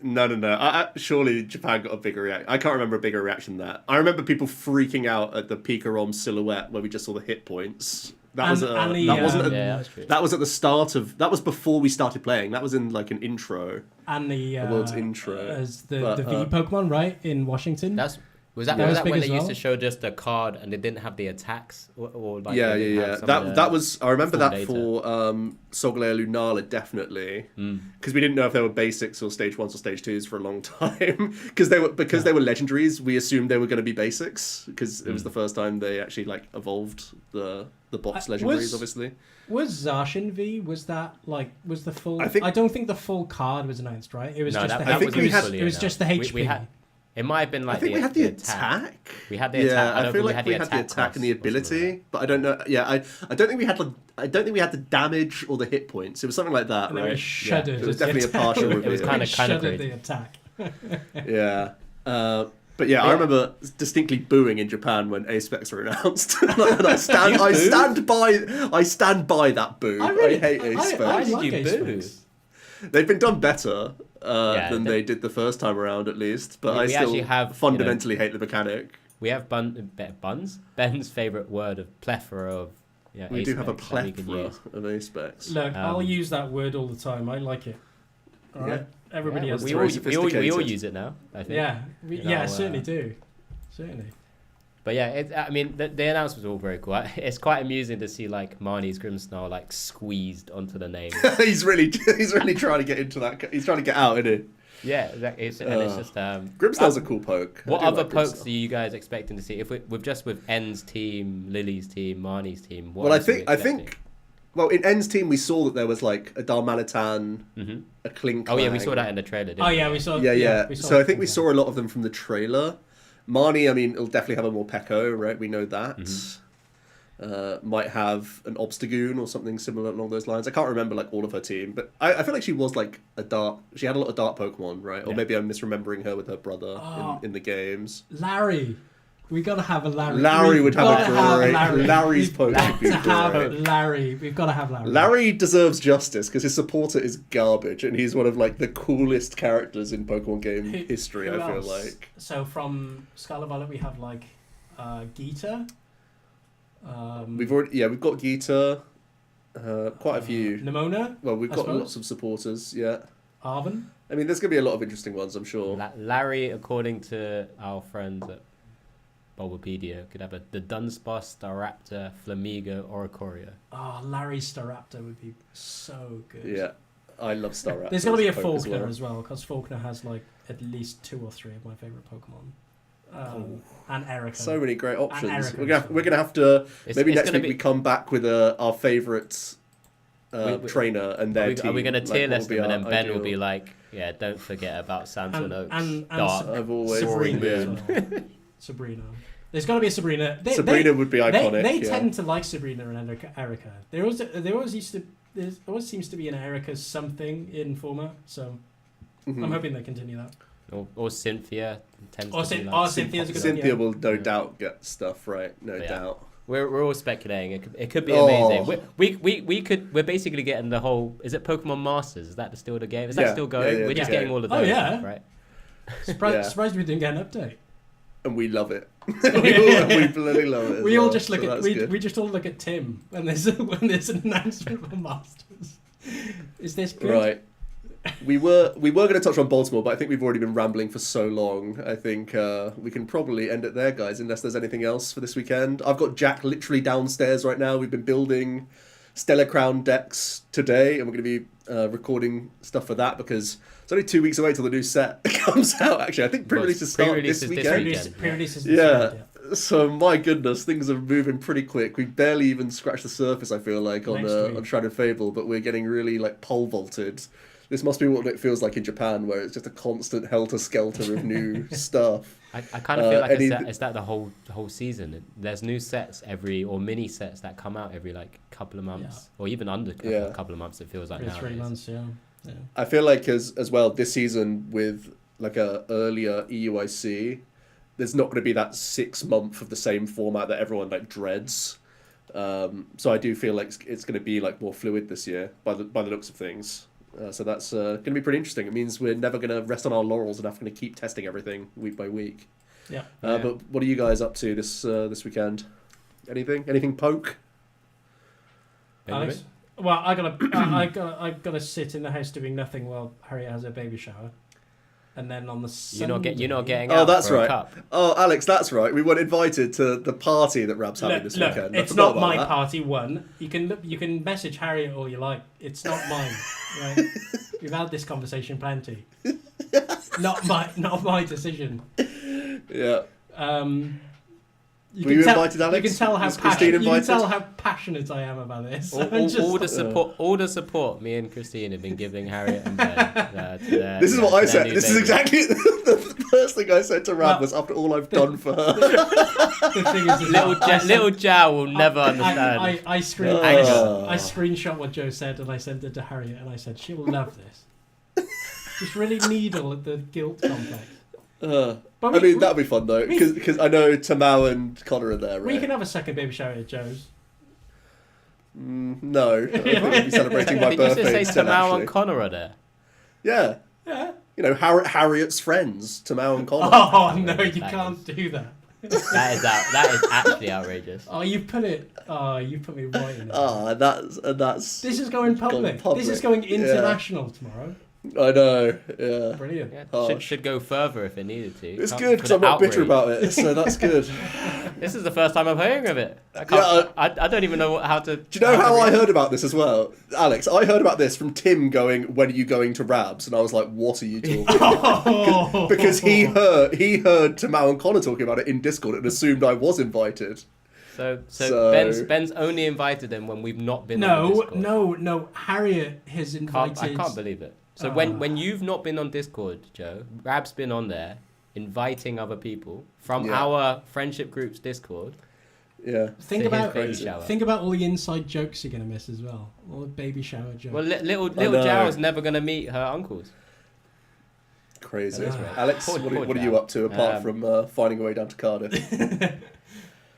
No. Surely Japan got a bigger reaction. I can't remember a bigger reaction than that. I remember people freaking out at the Pikarom silhouette where we just saw the hit points. That was at the start of. That was before we started playing. That was in like an intro. And the world's intro as the V Pokemon, right, in Washington. Was that when they used to show just a card and they didn't have the attacks or like that was I remember that data. For Solgaleo Lunala, definitely, because we didn't know if they were basics or stage 1s or stage 2s for a long time, because they were legendaries. We assumed they were going to be basics because it was the first time they actually like evolved the box legendaries. Obviously, was Zacian V? Was that was the full? I don't think the full card was announced, right? It was just the HP. It might have been like. I think we had the attack. We had the attack. I feel like we had the attack and the ability, but I don't know. Yeah, I don't think we had. I don't think we had the damage or the hit points. It was something like that, right? Shuddered. It was definitely a partial reveal. It was kind of shuddered the attack. Yeah. But yeah, I remember distinctly booing in Japan when A-Specs were announced. And I stand by that boo. I hate A-Specs. Why did you boo? They've been done better than they did the first time around, at least. But I still fundamentally hate the mechanic. We have Ben's favourite word of plethora of. Yeah, we do have a plethora of A-Specs. Look, I'll use that word all the time. I like it. All right. Everybody has. We all use it now, I think. Yeah, certainly do. Certainly. But yeah, I mean, the announcement was all very cool. It's quite amusing to see like Marnie's Grimmsnarl like squeezed onto the name. he's really trying to get into that. He's trying to get out, isn't he? Yeah, exactly. It's just Grimmsnarl's a cool poke. What other pokes are you guys expecting to see? If with N's team, Lily's team, Marnie's team? I think. Well, in N's team, we saw that there was like a Darmanitan, a Klinklang. Oh yeah, we saw that in the trailer. Didn't we? We saw. Yeah. So I think we saw a lot of them from the trailer. Marnie, I mean, it'll definitely have a more Peko, right? We know that. might have an Obstagoon or something similar along those lines. I can't remember like all of her team, but I feel like she was like she had a lot of dark Pokemon, right? Or maybe I'm misremembering her with her brother in the games. Larry. We gotta have a Larry. Larry would have a great... Larry's Pokemon would be great. Larry. We've got to have Larry. Larry deserves justice because his supporter is garbage and he's one of like the coolest characters in Pokemon game history, I feel like. So from Scarlet Violet we have like Geeta. We've got Geeta, quite a few. Nimona. Well, we've got lots of supporters, yeah. Arven. I mean, there's going to be a lot of interesting ones, I'm sure. Larry, according to our friends at Bulbapedia, could have the Dunsparce, Staraptor, Flamigo, Oricorio. Oh, Larry's Staraptor would be so good. Yeah, I love Staraptor. There's going to be a Faulkner as well, because Faulkner has like at least 2 or 3 of my favourite Pokemon. And Erica. So many great options. We're gonna have to maybe next week we come back with our favourite trainer and their team. Are we going to tier list them, and then Ben ideal... will be like, "Yeah, don't forget about Santon Oaks." And Dark. I've always Sabrina. Sabrina. There's got to be a Sabrina. Sabrina would be iconic. They tend to like Sabrina and Erica. There always seems to be an Erica something in format. So I'm hoping they continue that. Or Cynthia tends to be Cynthia's a good Cynthia will no doubt get stuff right, no doubt. We're all speculating. It could be amazing. We're basically getting the whole. Is it Pokemon Masters? Is that still the game? Is that still going? We're just getting all of those. Right. Surprised we didn't get an update. And we love it. we bloody love it. We all just look at we just all look at Tim when there's an announcement for Masters. Is this good? Right. We were going to touch on Baltimore, but I think we've already been rambling for so long. I think we can probably end it there, guys, unless there's anything else for this weekend. I've got Jack literally downstairs right now. We've been building Stellar Crown decks today, and we're going to be recording stuff for that because it's only 2 weeks away till the new set comes out. Actually, I think pre-release is starting this weekend. Pre-release is yeah. So my goodness, things are moving pretty quick. We barely even scratched the surface. I feel like on Shrouded Fable, but we're getting really like pole vaulted. This must be what it feels like in Japan, where it's just a constant helter-skelter of new stuff. I kind of feel like it's that the whole season. There's new sets or mini sets that come out every like couple of months, or even under a couple of months. It feels like now. 3 months, yeah. I feel like as well this season with like a earlier EUIC, there's not going to be that 6 month of the same format that everyone like dreads. So I do feel like it's going to be like more fluid this year by the looks of things. So that's going to be pretty interesting. It means we're never going to rest on our laurels and have to keep testing everything week by week. Yeah. But what are you guys up to this weekend? Anything poke? Alex? Well, I gotta sit in the house doing nothing while Harriet has her baby shower, and then on the Sunday... You're not getting out that's for right. a cup. Oh, Alex, that's right. We weren't invited to the party that Rab's having this weekend. It's not my party. You can message Harriet all you like. It's not mine. Right? We've had this conversation plenty. Not my decision. Yeah. You invited, Alex? You can tell how passionate I am about this. All the support me and Christine have been giving Harriet and Ben. This is what I said. This is exactly the first thing I said to Rab was after all I've done for her. The thing is, little Jow will never understand. I screenshot what Joe said and I sent it to Harriet and I said she'll love this. Just really needle at the guilt complex. That'd be fun though, because I know Tamao and Connor are there, right? We can have a second baby shower at Joe's. No, I'll be celebrating my birthday. Did you just say Tamao and Connor are there? Yeah. Yeah. You know, Harriet's friends, Tamao and Connor. Oh no, you can't do that. That is actually outrageous. You put me right in it. That's. This is going public. This is going international tomorrow. I know, yeah. Brilliant. Yeah, should go further if it needed to. It's good because I'm not bitter about it, so that's good. This is the first time I'm hearing of it. I don't even know how to... Do you know how I heard about this as well? Alex, I heard about this from Tim going, when are you going to Rabs? And I was like, what are you talking about? Because he heard Tamao and Connor talking about it in Discord and assumed I was invited. So Ben's only invited them when we've not been on Discord. No. Harriet has invited... I can't believe it. So when you've not been on Discord, Joe, Rab's been on there inviting other people from our friendship group's Discord. Yeah. Think To about his baby shower. think about all the inside jokes you're gonna miss as well. All the baby shower jokes. Well, little know. Jarrah's never gonna meet her uncles. Crazy. That is right. Alex, Poor what are you Jal. up to apart from finding a way down to Cardiff?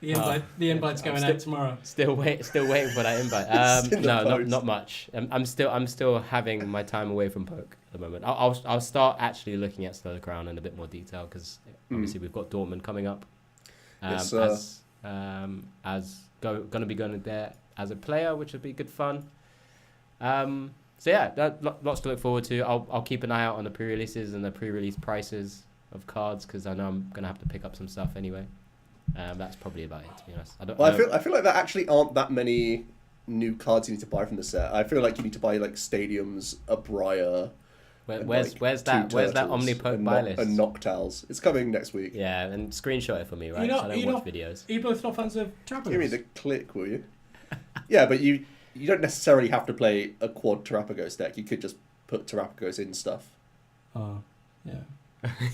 The invite's going out tomorrow. Still waiting for that invite. It's in the No, post. not much. I'm still having my time away from poke at the moment. I'll start actually looking at Stellar Crown in a bit more detail because obviously we've got Dortmund coming up. Yes, sir. Gonna be going there as a player, which would be good fun. So yeah, lots to look forward to. I'll keep an eye out on the pre-releases and the pre-release prices of cards because I know I'm gonna have to pick up some stuff anyway. That's probably about it, to be honest. I feel like there actually aren't that many new cards you need to buy from the set. I feel like you need to buy like Stadiums, a Briar. Where's that Turtles Omnipoke buy list? And Noctowls. It's coming next week. Yeah, and screenshot it for me, right? You're not- So I don't you're watch not- videos. Are you both not fans of Give me Terrapagos? the click, will you? Yeah, but you don't necessarily have to play a quad Terrapagos deck. You could just put Terrapagos in stuff. Oh, yeah.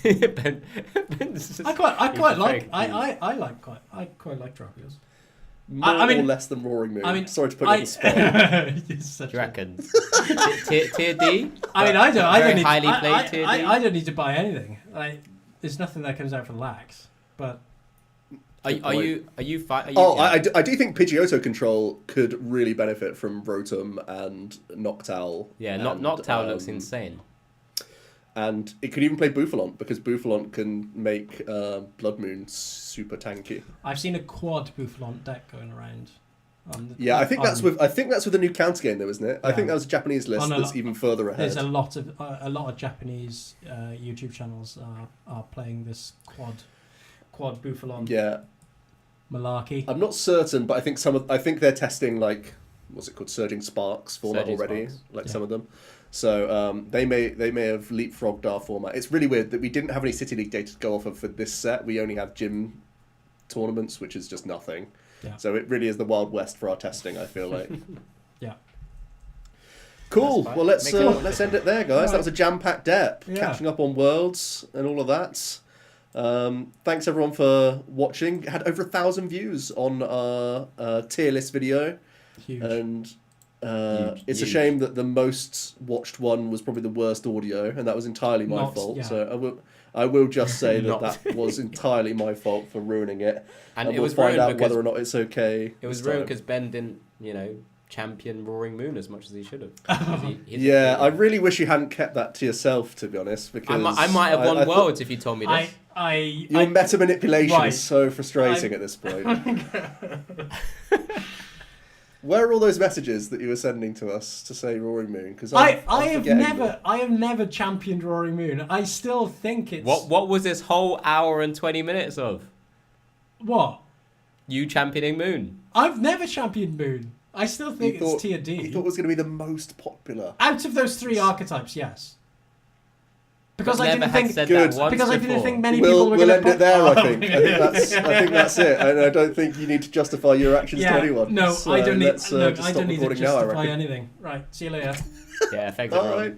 Ben's just- I quite like very I quite like Terrapagos. More I mean- or less than Roaring Moon. I mean, Sorry to put you on the spot. You're such Do a- you reckon? tier D? I mean, I Very don't need. highly played tier D? I don't need to buy anything. There's nothing that comes out for lax. But Are you Oh, yeah. I do think Pidgeotto control could really benefit from Rotom and Noctowl. Yeah, and, Noctowl looks insane. And it could even play Bouffalont because Bouffalont can make Blood Moon super tanky. I've seen a quad Bouffalont deck going around. Yeah, I think that's with the new counter game though, isn't it? I Yeah. think that was a Japanese list On a that's lot- even further ahead. There's a lot of Japanese YouTube channels are playing this quad Bouffalont Yeah, malarkey. I'm not certain, but I think they're testing like what's it called, Surging Sparks format Surging already, Sparks. like Yeah. some of them. So they may have leapfrogged our format. It's really weird that we didn't have any City League data to go off of for this set. We only have gym tournaments, which is just nothing. Yeah. So it really is the Wild West for our testing, I feel like. Yeah. Cool. That's fine. Well, let's Makes sense. let's end it there, guys. Right. That was a jam-packed dep. Yeah. Catching up on Worlds and all of that. Thanks everyone for watching. Had over 1,000 views on our tier list video, Huge. and Huge, it's a huge. shame that the most watched one was probably the worst audio, and that was entirely my Not- fault. yeah. So I will just say that Not. that was entirely my fault for ruining it. And it we'll was find ruined out because whether or not it's okay. it was this ruined time. because Ben didn't, champion Roaring Moon as much as he should have. Yeah, I really wish you hadn't kept that to yourself, to be honest, because I might have won I thought Worlds if you told me this. your meta manipulation Right. is so frustrating at this point. Where are all those messages that you were sending to us to say Roaring Moon? Because I have never championed Roaring Moon. I still think it's What was this whole hour and 20 minutes of? What? You championing Moon? I've never championed Moon. I still think it's tier D. You thought it was going to be the most popular. Out of those three archetypes, yes. Because I Never didn't had think said Good. that once because I didn't before. think many people We'll were going end to it there, I think. I think that's it. And I don't think you need to justify your actions to anyone. No, So I don't need. let's, Look, just I stop don't need to recording now, I justify reckon. anything. Right. See you later. Yeah, thanks everyone. Bye.